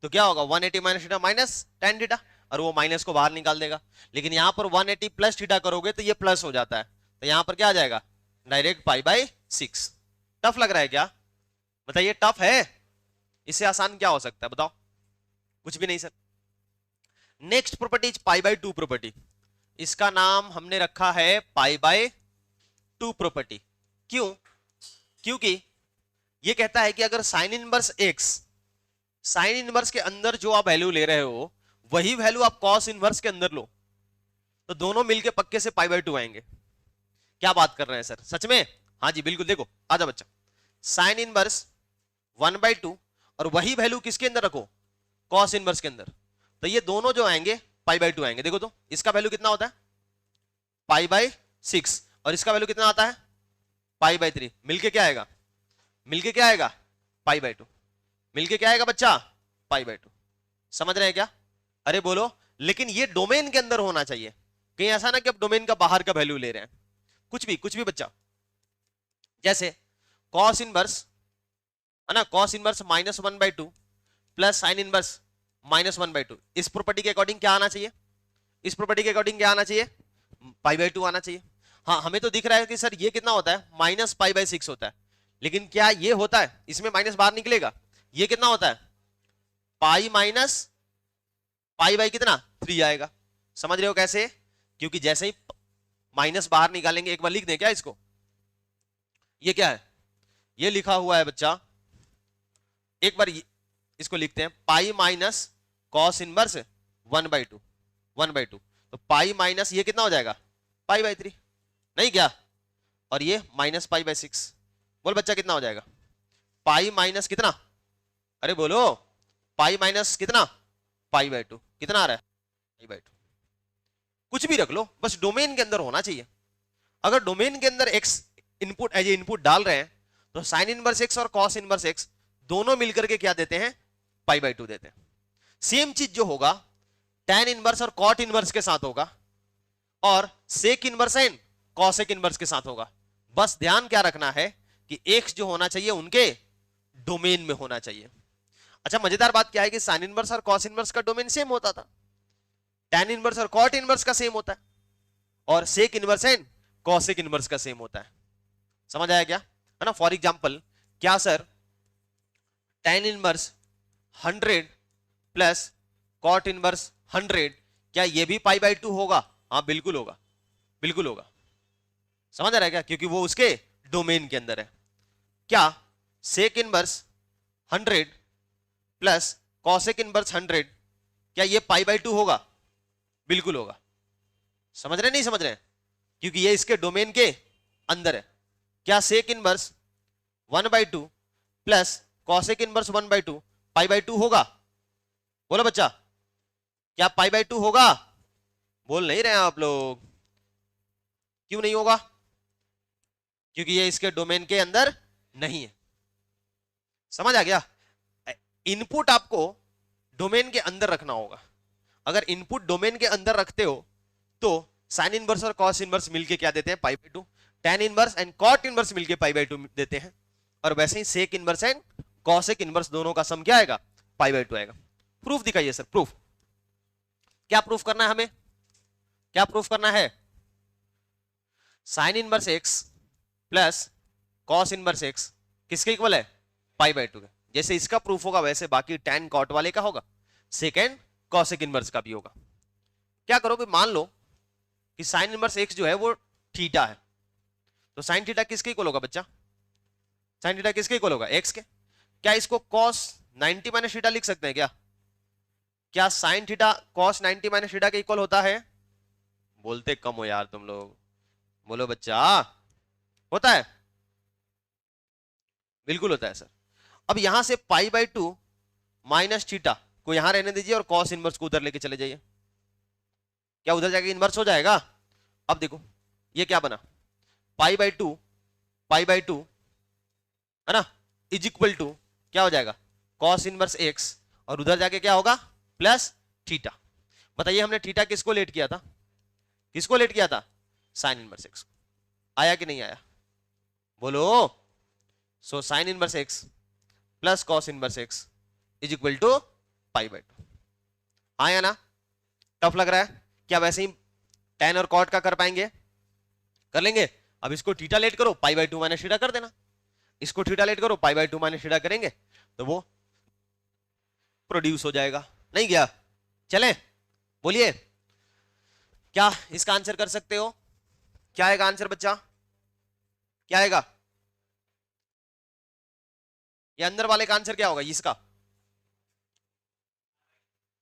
तो क्या होगा, 180 minus theta minus tan theta, और वो माइनस को बाहर निकाल देगा। लेकिन यहां पर 180 प्लस थीटा करोगे तो ये प्लस हो जाता है, तो यहां पर क्या आ जाएगा, डायरेक्ट पाई बाय 6। टफ लग रहा है क्या? बताइए, टफ है? इससे आसान क्या हो सकता है बताओ? कुछ भी नहीं sir. Next property pi by 2 property, इसका नाम हमने रखा है पाई बाय 2 प्रॉपर्टी। क्यों? क्योंकि ये कहता है कि अगर sign inverse x, sine inverse के अंदर जो आप वैल्यू ले रहे हो वही वैल्यू आप कॉस इनवर्स के अंदर लो, तो दोनों मिलके पक्के से पाई बाय 2 आएंगे। क्या बात कर रहे हैं सर, सच में? हाँ जी बिल्कुल। देखो आजा बच्चा, साइन इनवर्स 1/2 और वही वैल्यू किसके अंदर रखो, कॉस इनवर्स के अंदर, तो ये दोनों जो आएंगे पाई बाय 2 आएंगे। देखो तो इसका वैल्यू कितना होता है, पाई बाय 6, और इसका वैल्यू कितना आता है, पाई बाय 3। मिलके क्या आएगा, मिलके क्या आएगा, पाई बाय 2। मिलके क्या आएगा बच्चा, पाई बाय 2। समझ रहे हैं क्या? अरे बोलो। लेकिन ये डोमेन के अंदर होना चाहिए, कहीं ऐसा ना कि आप डोमेन का बाहर का वैल्यू ले रहे हैं। कुछ भी बच्चा, जैसे कॉस इनवर्स है ना, cos inverse -1/2 plus sine inverse -1/2, इस प्रॉपर्टी के अकॉर्डिंग क्या आना चाहिए, इस प्रॉपर्टी के अकॉर्डिंग क्या आना चाहिए, पाई बाय 2 आना चाहिए। हाँ हमें तो दिख रहा है कि सर ये कितना होता है, -पाई/6 होता है, लेकिन क्या ये होता है, इसमें माइनस बाहर निकलेगा, ये कितना होता है, पाई माइनस पाई बाई कितना 3 आएगा। समझ रहे हो कैसे? क्योंकि जैसे ही माइनस बाहर निकालेंगे, एक बार लिख दें क्या इसको, ये क्या है, ये लिखा हुआ है बच्चा, एक बार इसको लिखते हैं, पाई माइनस कॉस इनवर्स 1/2, 1/2, तो पाई माइनस ये कितना हो जाएगा, पाई/3, नहीं क्या, और ये -पाई/6। बोल बच्चा कितना हो जाएगा, पाई माइनस कितना, अरे बोलो, पाई माइनस कितना, पाई/2, कितना आ रहा है, पाई/2। कुछ भी रख लो, बस डोमेन के अंदर होना चाहिए। अगर डोमेन के अंदर x input as a input डाल रहे हैं, तो साइन इनवर्स एक्स और कॉस इनवर्स एक्स दोनों मिलकर के क्या देते हैं, पाई/2 देते हैं। सेम चीज जो होगा टैन इनवर्स और कॉट इनवर्स के साथ होगा, और sec inverse and cosec inverse के साथ होगा। बस ध्यान क्या रखना है कि एक्स जो होना चाहिए उनके डोमेन में होना चाहिए। अच्छा मजेदार बात क्या है कि साइन इनवर्स और कॉस इनवर्स का डोमेन सेम होता था, टैन इनवर्स और कॉट इनवर्स का सेम होता है, और sec inverse and cosec inverse का सेम होता है। समझ आया क्या, है ना? फॉर एग्जांपल, क्या sir tan inverse 100 plus cot inverse 100, क्या ये भी पाई/2 होगा? हाँ बिल्कुल होगा, बिल्कुल होगा। समझ आ रहा है क्या? क्योंकि वो उसके डोमेन के अंदर है। क्या sec inverse 100 plus cosec inverse 100, क्या ये पाई/2 होगा? बिल्कुल होगा। समझ रहे नहीं समझ रहे? क्योंकि ये इसके डोमेन के अंदर है। क्या sec inverse 1/2 plus cosec inverse 1/2 पाई/2 होगा? बोलो बच्चा, क्या पाई/2 होगा? बोल नहीं रहे हैं आप लोग, क्यों नहीं होगा? क्योंकि ये इसके डोमेन के अंदर नहीं है। समझ आ गया? इनपुट आपको डोमेन के अंदर रखना होगा। अगर इनपुट डोमेन के अंदर रखते हो तो साइन इनवर्स और कॉस इनवर्स मिलके क्या देते हैं, pi. Tan inverse and cot inverse मिलके पाई/2 देते हैं, और वैसे ही sec inverse and cosec inverse दोनों का सम क्या आएगा, पाई/2 आएगा। प्रूफ दिखाइए सर, प्रूफ। क्या प्रूफ करना है हमें, क्या प्रूफ करना है? Sign inverse x plus cos inverse x किसके इक्वल है? पाई बाय 2 के। जैसे इसका प्रूफ होगा वैसे बाकी tan cot वाले का होगा, सेकेंड cosec इनवर्स का भी होगा। क्या करो कि मान लो कि साइन इनवर्स x जो है वो थीटा है, तो साइन थीटा किसके इक्वल होगा बच्चा? साइन थीटा किसके इक्वल होगा? x के। क्या इसको cos 90 माइनस थीटा लिख सकते हैं क्या? क्या sine theta cos 90 minus theta के इक्वल होता है? बोलते कम हो यार तुम लोग, बोलो बच्चा। होता है? बिल्कुल होता है सर। अब यहां से पाई बाय 2 माइनस थीटा को यहां रहने दीजिए और cos इनवर्स को उधर लेके चले जाइए। क्या उधर जाके इनवर्स हो जाएगा? अब देखो ये क्या बना, पाई बाय 2 है ना, इज इक्वल टू क्या हो जाएगा? cos इनवर्स x, और उधर जाके क्या होगा? Plus theta. बताइए हमने थीटा किसको लेट किया था? किसको लेट किया था? Sine inverse x। आया कि नहीं आया? बोलो। So sine inverse x plus cos inverse x is equal to pi by 2। आया ना? टफ लग रहा है क्या? वैसे ही tan और cot का कर पाएंगे? कर लेंगे। अब इसको थीटा लेट करो, पाई बाय 2 माइनस थीटा कर देना। इसको थीटा लेट करो, पाई बाय 2 माइनस थीटा करेंगे तो वो प्रोड्यूस हो जाएगा। नहीं गया? चले बोलिए, क्या इसका आंसर कर सकते हो? क्या आएगा आंसर बच्चा? क्या आएगा? ये अंदर वाले का आंसर क्या होगा? इसका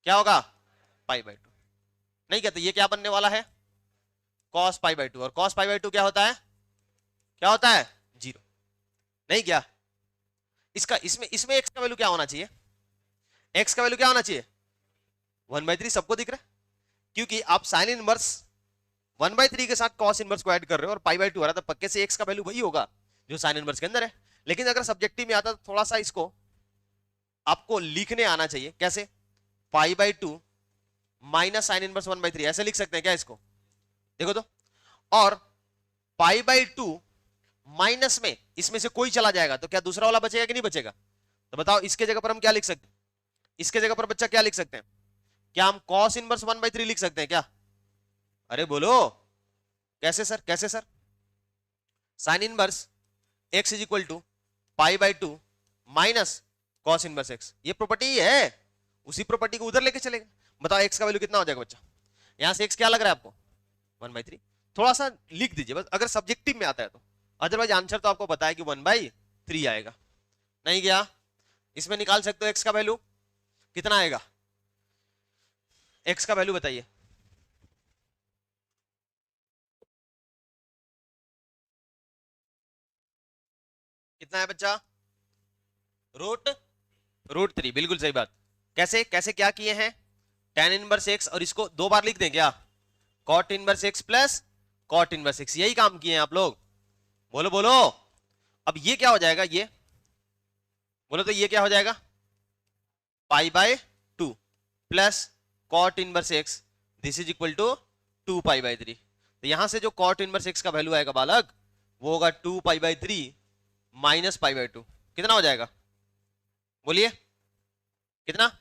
क्या होगा? Pi by 2। नहीं कहते ये क्या बनने वाला है? cos pi by 2। और cos पाई बाय 2 क्या होता है? क्या होता है? 0। नहीं क्या? इसका इसमें इसमें x का वैल्यू क्या होना चाहिए? x का वैल्यू क्या होना चाहिए? 1/3। सबको दिख रहा है? क्योंकि आप साइन इनवर्स 1/3 के साथ cos इनवर्स को ऐड कर रहे हो और पाई बाय 2 आ रहा, तो पक्के से x का वैल्यू वही होगा जो साइन इनवर्स के अंदर है। लेकिन अगर सब्जेक्टिव में आता तो थोड़ा सा इसको आपको लिखने आना चाहिए। कैसे? पाई बाय 2 माइनस साइन इनवर्स 1/3, ऐसे लिख सकते हैं क्या इसको? देखो तो। और पाई बाय 2 माइनस में इसमें से कोई चला जाएगा तो क्या दूसरा वाला बचेगा कि नहीं बचेगा? तो बताओ इसके जगह पर हम क्या लिख सकते हैं? इसके जगह पर बच्चा क्या लिख सकते हैं? क्या हम cos इनवर्स 1/3 लिख सकते हैं क्या? अरे बोलो। कैसे सर? कैसे sir? Sine inverse x is equal to pi by 2 minus cos inverse x, ये प्रॉपर्टी ही है। उसी प्रॉपर्टी को उधर लेके चलेगा। बताओ x का वैल्यू कितना हो जाएगा बच्चा? यहां से x क्या लग रहा है आपको? 1/3। थोड़ा सा लिख दीजिए बस, अगर सब्जेक्टिव में आता है तो। अदरवाइज आंसर तो आपको पता है कि 1/3 आएगा। नहीं गया? इसमें निकाल सकते हो x का वैल्यू कितना आएगा? x का वैल्यू बताइए। कितना है बच्चा? √3। बिल्कुल सही बात। कैसे कैसे क्या किए हैं? tan इनवर्स x और इसको 2 बार लिख दें क्या? cot inverse x plus cot inverse x, यही काम किए हैं आप लोग। बोलो बोलो। अब ये क्या हो जाएगा? ये बोलो तो ये क्या हो जाएगा? Pi by 2 plus cot inverse x, this is equal to 2 pi by 3। तो यहां से जो cot इनवर्स x का वैल्यू आएगा बालक, वो होगा 2 pi by 3 minus pi by 2। कितना हो जाएगा? बोलिए कितना?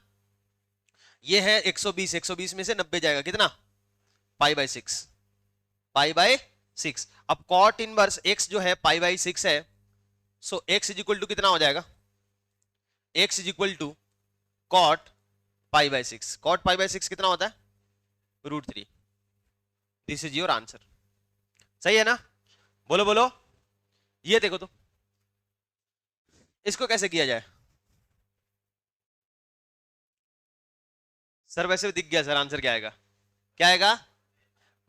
ये है 120। 120 में से 90 जाएगा, कितना? पाई बाय 6। Pi by 6। अब cot इनवर्स x जो है पाई बाय 6 है, so x is equal to कितना हो जाएगा? x is equal to cot pi by 6। cot pi by 6 कितना होता है? √3। This is your answer. सही है ना? बोलो बोलो। ये देखो तो, इसको कैसे किया जाए? सर वैसे दिख गया सर, आंसर क्या आएगा? क्या आएगा?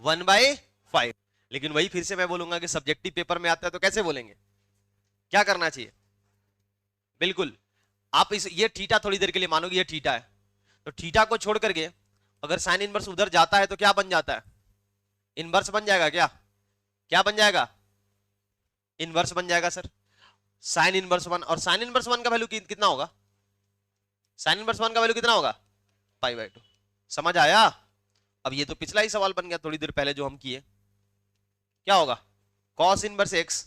1/5। लेकिन वही फिर से मैं बोलूंगा कि सब्जेक्टिव पेपर में आता है तो कैसे बोलेंगे? क्या करना चाहिए? बिल्कुल। आप इस ये थीटा थोड़ी देर के लिए मानोगे ये थीटा है, तो थीटा को छोड़ करके अगर साइन इनवर्स उधर जाता है तो क्या बन जाता है? इनवर्स बन जाएगा क्या? क्या बन जाएगा? इनवर्स बन जाएगा सर। साइन इनवर्स 1, और साइन इनवर्स 1 का वैल्यू कितना होगा? साइन इनवर्स 1 का वैल्यू कितना होगा? Pi by 2। समझ आया? अब ये तो पिछला ही सवाल बन गया थोड़ी देर पहले जो हम किए। क्या होगा? cos inverse x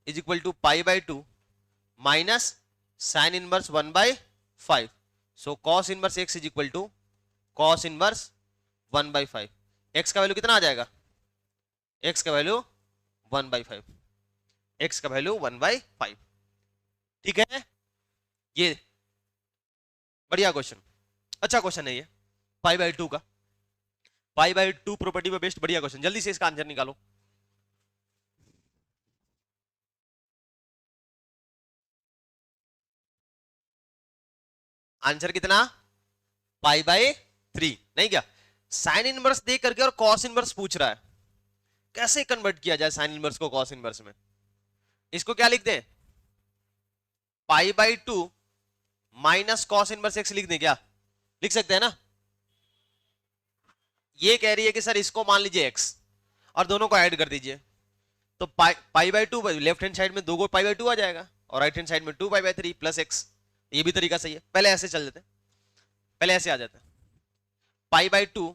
is equal to pi by 2 minus sine inverse 1/5। So cos inverse x is equal to cos inverse 1/5। x का वैल्यू कितना आ जाएगा? x का वैल्यू 1/5। x का वैल्यू 1/5। ठीक है, ये बढ़िया क्वेश्चन, अच्छा क्वेश्चन है ये, पाई बाय 2 का, पाई बाय 2 प्रॉपर्टी में बेस्ड बढ़िया क्वेश्चन। जल्दी से इसका आंसर निकालो। आंसर कितना? पाई बाय 3, नहीं क्या? साइन इनवर्स दे करके और कॉस इनवर्स पूछ रहा है, कैसे कन्वर्ट किया जाए साइन इनवर्स को कॉस इनवर्स में? इसको क्या लिख दें? पाई by 2 minus cos inverse x लिख दें क्या? लिख सकते हैं ना? ये कह रही है कि सर इसको मान लीजिए एक्स और दोनों को ऐड कर दीजिए, तो पाई बाय 2 लेफ्ट हैंड साइड में 2 पाई बाय 2 आ जाएगा और राइट हैंड साइड में 2 पाई बाय 3 प्लस एक्स। ये भी तरीका सही है, पहले ऐसे चल देते, पहले ऐसे आ जाते, pi by 2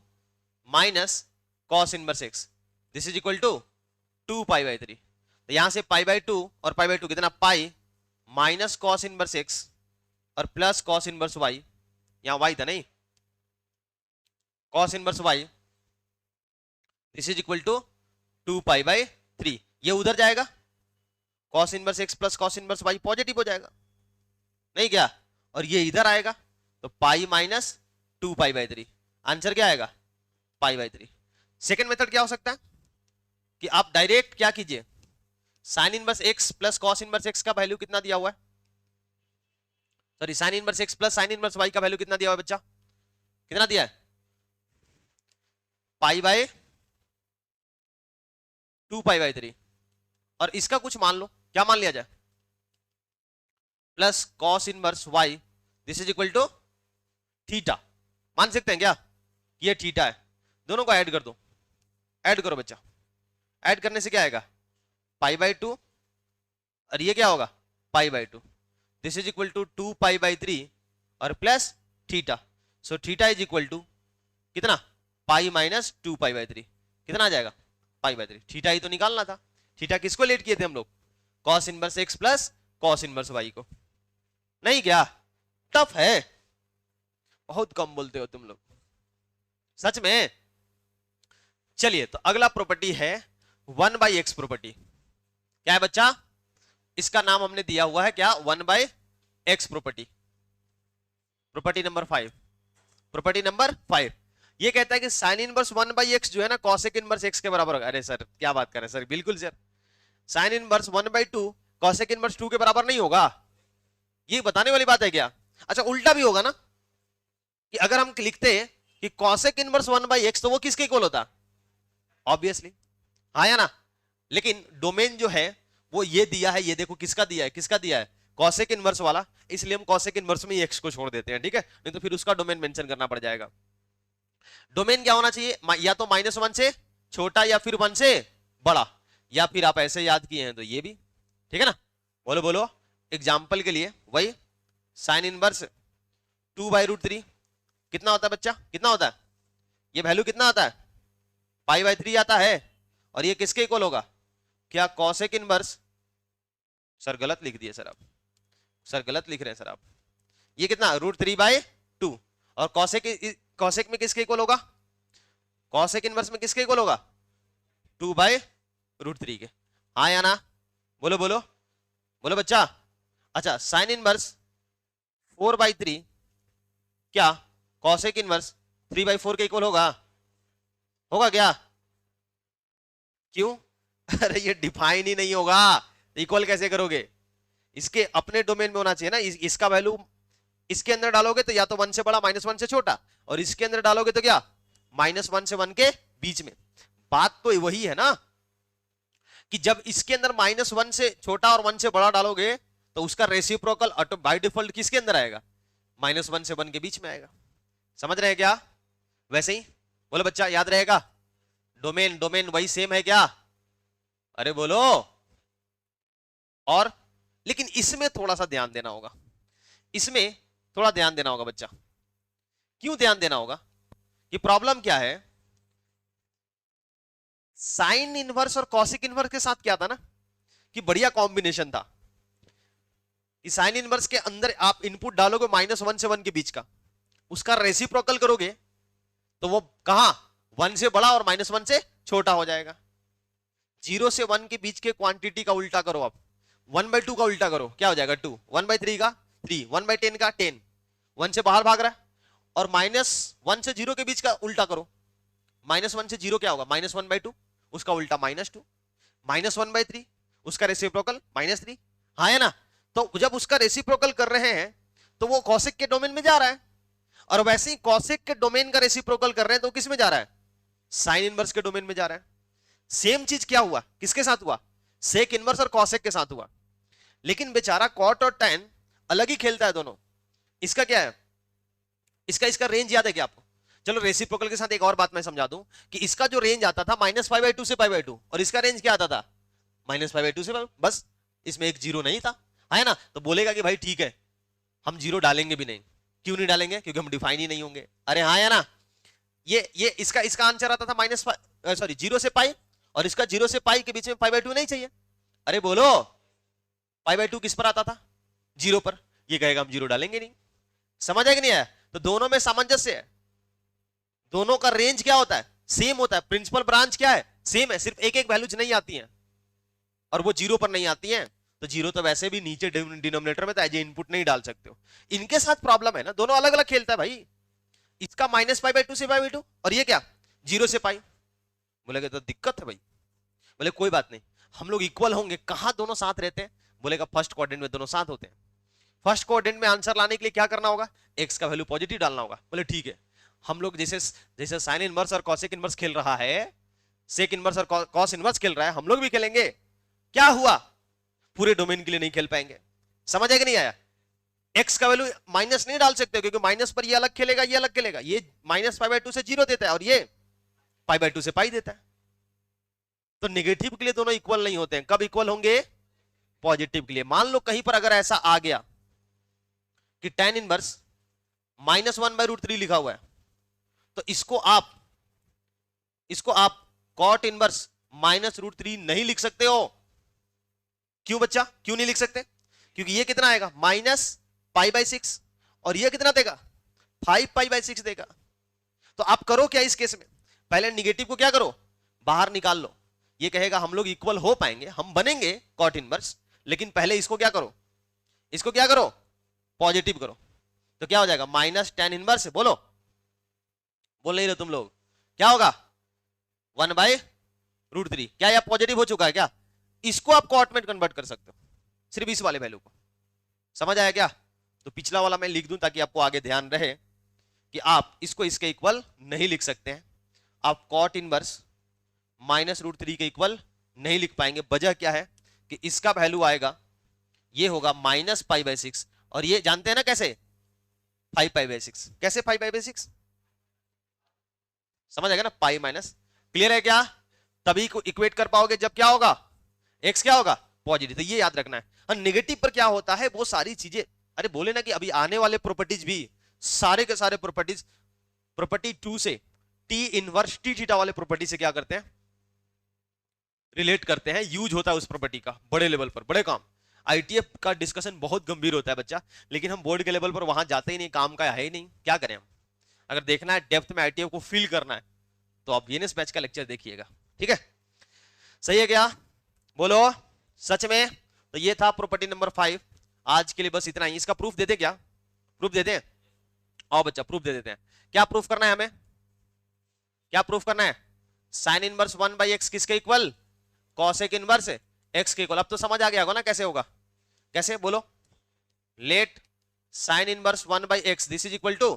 minus cos inverse x, this is equal to 2 pi by 3। तो यहां से पाई बाय 2 और पाई बाय 2 कितना? Pi minus cos inverse x और प्लस कॉस इनवर्स वाई, यहां वाई था नहीं, cos inverse y, this is equal to 2 pi by 3। ये उधर जाएगा, cos inverse x plus cos inverse y positive हो जाएगा, नहीं क्या? और ये इधर आएगा तो pi minus 2 pi by 3, answer क्या आएगा? पाई बाय 3। सेकेंड मेथड क्या हो सकता है कि आप डायरेक्ट क्या कीजिए, sine inverse x plus cos inverse x का वैल्यू कितना दिया हुआ है, sorry sine inverse x plus sine inverse y का वैल्यू कितना दिया हुआ है बच्चा? कितना दिया है? पाई बाय 2 पाई बाय 3, और इसका कुछ मान लो, क्या मान लिया जाए? Plus cos inverse y, this is equal to theta, मान सकते हैं क्या? ये थीटा है, दोनों को ऐड कर दो, ऐड करो बच्चा, ऐड करने से क्या आएगा? पाई बाय 2 और ये क्या होगा? Pi by 2, this is equal to 2 pi by 3 और plus theta, so theta is equal to कितना? पाई माइनस 2 पाई बाय 3, कितना आ जाएगा? Pi by 3। थीटा ही तो निकालना था, थीटा किसको लेट किए थे हम लोग? Cos inverse x plus cos inverse y को, नहीं क्या? टफ है, बहुत कम बोलते हो तुम लोग सच में। चलिए तो अगला प्रॉपर्टी है 1 बाई एक्स प्रॉपर्टी। क्या है बच्चा? इसका नाम हमने दिया हुआ है क्या? 1 by x property, property number 5, property number 5। ये कहता है कि साइन इनवर्स 1 बाई एक्स जो है ना कॉसेक इनवर्स एक्स के बराबर होगा। अरे सर क्या बात कर रहे हैं सर, बिल्कुल sir, sine inverse 1 by 2 cosec inverse 2 के बराबर नहीं होगा, ये बताने वाली बात है क्या? अच्छा उल्टा भी होगा ना, कि अगर हम लिखते हैं कि कॉसेक इनवर्स 1 बाई एक्स तो वो किसके इक्वल होता? ऑब्वियसली, हाँ या ना? लेकिन डोमेन जो है वो ये दिया है, ये देखो किसका दिया है, किसका दिया है? कॉसेक इनवर्स वाला, इसलिए हम कॉसेक इनवर्स में एक्स को छोड़ देते हैं, ठीक है? नहीं तो फिर उसका डोमेन मेंशन करना पड़ जाएगा। डोमेन क्या होना चाहिए? या तो -1 से छोटा या फिर 1 से बड़ा, या फिर आप ऐसे याद किए हैं तो ये भी, ठीक है ना? बोलो बोलो, एग्जाम्पल के लिए वही साइन इनवर्स 2 बाई रूट 3 कितना होता है बच्चा? कितना होता है? ये वैल्यू कितना आता है? पाई बाई 3 आता है, और ये किसके इक्वल होगा? क्या कॉसेक इनवर्स, सर गलत लिख दिए सर आप, सर गलत लिख रहे हैं सर आप, ये कितना? √3 बाई 2, और कॉसेक में किसके इक्वल होगा? कॉसेक इनवर्स में किसके इक्वल होगा? 2 बाई √3 के, हाँ या ना? बोलो बोलो बोलो बच्चा। अच्छा साइन इनवर्स 4 बाई 3 क्या कॉसेक इनवर्स 3 बाई 4 के इक्वल होगा? होगा क्या? क्यों? अरे ये डिफाइन ही नहीं होगा, इक्वल कैसे करोगे? इसके अपने डोमेन में होना चाहिए ना, इसका वैल्यू इसके अंदर डालोगे तो या तो 1 से बड़ा -1 से छोटा, और इसके अंदर डालोगे तो क्या? -1 से 1 के बीच में। बात तो वही है ना, कि जब इसके अंदर -1 से छोटा और 1 से बड़ा डालोगे तो उसका रेसिप्रोकल ऑटो बाय डिफॉल्ट किसके अंदर आएगा? -1 से 1 के बीच में आएगा। समझ रहे हैं क्या? वैसे ही बोलो बच्चा, याद रहेगा? डोमेन डोमेन वही सेम है क्या? अरे बोलो। और लेकिन इसमें थोड़ा सा ध्यान देना होगा, इसमें थोड़ा ध्यान देना होगा बच्चा। क्यों ध्यान देना होगा? कि प्रॉब्लम क्या है, साइन इनवर्स और कॉसिक इनवर्स के साथ क्या था ना, कि बढ़िया कॉम्बिनेशन था। इस साइन इनवर्स के अंदर आप इनपुट डालोगे -1 से 1 के बीच का, उसका रेसिप्रोकल करोगे तो वो कहां? 1 से बड़ा और -1 से छोटा हो जाएगा। 0 से 1 के बीच के क्वांटिटी का उल्टा करो आप, 1/2 का उल्टा करो, क्या हो जाएगा 2, 1/3 का 3, 1/10 का 10, 1 से बाहर भाग रहा है, और -1 से 0 के बीच का उल्टा करो, -1 से 0 क्या होगा, -1/2, उसका उल्टा -2, -1/3, उसका रेसिप्रोकल -3, हाँ है ना। तो जब उसका रेसिप्रोकल कर रहे हैं तो वो कॉसेक के डोमेन में जा रहा है, और वैसे ही कॉसेक के डोमेन का रेसिप्रोकल कर रहे हैं तो किस में जा रहा है, साइन इनवर्स के डोमेन में जा रहा है। सेम चीज क्या हुआ, किसके साथ हुआ, सेक इनवर्स और कॉसेक के साथ हुआ, लेकिन बेचारा कॉट और टैन अलग ही खेलता है दोनों। इसका क्या है, इसका रेंज याद है क्या आपको? चलो रेसिप्रोकल के साथ एक और बात मैं समझा दूं कि इसका जो रेंज आता था -π/2 से π/2, और इसका रेंज क्या आता था, -π/2 से बस, इसमें एक जीरो नहीं था, है ना। तो बोलेगा कि भाई ठीक है हम जीरो डालेंगे भी नहीं, क्यों नहीं डालेंगे, क्योंकि हम डिफाइन ही नहीं होंगे, अरे हाँ या ना। ये इसका आंसर आता था -0 से पाई, और इसका 0 से पाई के बीच में π/2 नहीं चाहिए, अरे बोलो π/2 किस पर आता था, 0 पर, ये कहेगा हम 0 डालेंगे नहीं। समझ है कि नहीं आया? तो दोनों में सामंजस्य है, दोनों का रेंज क्या होता है, सेम होता है, प्रिंसिपल ब्रांच क्या है, सेम है, सिर्फ एक एक वैल्यूज नहीं आती हैं, और वो 0 पर नहीं आती हैं, तो 0 तो वैसे भी नीचे डिनोमिनेटर में तो एज इनपुट नहीं डाल सकते हो। इनके साथ प्रॉब्लम है ना, दोनों अलग अलग खेलता है भाई, इसका -π/2 से π/2, और ये क्या 0 से पाई, बोलेगा तो दिक्कत है भाई, बोले कोई बात नहीं, हम लोग इक्वल होंगे, कहां दोनों साथ रहते हैं, बोलेगा फर्स्ट क्वाड्रेंट में दोनों साथ होते हैं, फर्स्ट क्वाड्रेंट में आंसर लाने के लिए क्या करना होगा, एक्स का वैल्यू पॉजिटिव डालना होगा। बोले ठीक है, हम लोग जैसे साइन इनवर्स और कॉसेक इनवर्स खेल रहा है, सेक इनवर्स और कॉस इनवर्स खेल रहा है, हम लोग भी खेलेंगे। क्या हुआ, पूरे डोमेन के लिए नहीं खेल पाएंगे। समझ है कि नहीं आया? एक्स का वैल्यू माइनस नहीं डाल सकते, क्योंकि माइनस पर ये अलग खेलेगा, ये अलग खेलेगा, ये -π/2 से 0 देता है, और ये π/2 से पाई देता है। तो नेगेटिव के लिए दोनों इक्वल नहीं होते हैं, कब इक्वल होंगे, पॉजिटिव के लिए। मान लो कहीं पर अगर ऐसा आ गया कि tan इनवर्स -1/√3 लिखा हुआ है, तो इसको आप cot इनवर्स -√3 नहीं लिख सकते हो। क्यों बच्चा, क्यों नहीं लिख सकते? क्योंकि ये कितना आएगा, -π/6, और ये कितना देगा, 5π/6 देगा। तो आप करो क्या इस केस में, पहले निगेटिव को क्या करो, बाहर निकाल लो, ये कहेगा हम लोग इक्वल हो पाएंगे, हम बनेंगे कॉट इनवर्स, लेकिन पहले इसको क्या करो, इसको क्या करो, पॉजिटिव करो। तो क्या हो जाएगा, -tan इनवर्स, बोल नहीं रहे तुम लोग, क्या होगा 1/√3। क्या यह पॉजिटिव हो चुका है क्या? इसको आप कॉट में कन्वर्ट कर सकते हो, सिर्फ इस वाले वैल्यू को। समझ आया क्या? तो पिछला वाला मैं लिख दूं ताकि आपको आगे ध्यान रहे कि आप इसको इसके इक्वल नहीं लिख सकते हैं, आप कॉट इनवर्स -√3 के इक्वल नहीं लिख पाएंगे। वजह क्या है कि इसका वैल्यू आएगा, ये होगा -π/6, और ये जानते हैं ना कैसे, 5π/6। कैसे 5π/6? समझ आएगा ना, पाई माइनस। क्लियर है क्या? तभी को इक्वेट कर पाओगे जब क्या होगा, एक्स क्या होगा, पॉजिटिव। तो ये याद रखना है। और नेगेटिव पर क्या होता है, वो सारी चीजें, अरे बोले ना कि अभी आने वाले प्रॉपर्टीज भी सारे के सारे प्रॉपर्टीज, प्रॉपर्टी 2 से टी इनवर्स टी थीटा वाले प्रॉपर्टी से क्या करते हैं, रिलेट करते हैं, यूज होता है उस प्रॉपर्टी का बड़े लेवल पर, बड़े काम। आईटीएफ का डिस्कशन बहुत गंभीर होता है बच्चा, लेकिन हम बोर्ड के लेवल पर वहां जाते ही नहीं, काम का है ही नहीं, क्या करें हम। अगर देखना है डेप्थ में आईटीएफ को फील करना है तो आप वीएनएस बैच का लेक्चर देखिएगा, ठीक है? सही है क्या, बोलो सच में? तो ये था प्रॉपर्टी नंबर 5। आज के लिए बस इतना ही। इसका प्रूफ देते क्या, प्रूफ देते हैं? आओ बच्चा प्रूफ दे देते हैं। क्या प्रूफ करना है हमें, क्या प्रूफ करना है? साइन इनवर्स 1/x किसके इक्वल, कॉसेक इनवर्स x के इक्वल। अब तो समझ आ गया होगा ना कैसे होगा, कैसे बोलो, let sine inverse 1/x this is equal to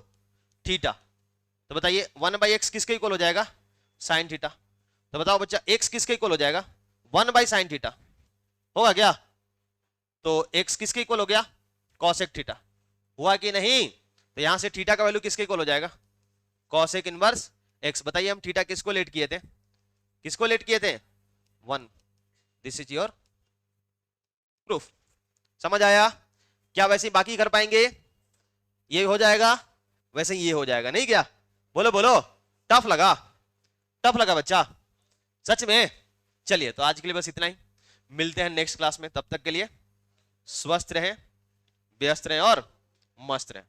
theta. तो बताइए 1/x किसके इक्वल हो जाएगा, साइन थीटा। तो बताओ बच्चा x किसके इक्वल हो जाएगा, 1/sin थीटा होगा क्या? तो x किसके इक्वल हो गया, कॉसेक थीटा। हुआ कि नहीं? तो यहां से थीटा का वैल्यू किसके इक्वल हो जाएगा, कॉसेक इनवर्स x। बताइए हम थीटा किसको लेट किए थे, किसको लेट किए थे, 1। This is your proof. समझ आया क्या? वैसे बाकी कर पाएंगे, ये हो जाएगा वैसे ही ये हो जाएगा, नहीं क्या? बोलो बोलो, टफ लगा, टफ लगा बच्चा सच में? चलिए तो आज के लिए बस इतना ही, मिलते हैं नेक्स्ट क्लास में। तब तक के लिए स्वस्थ रहें, व्यस्त रहें और मस्त रहें।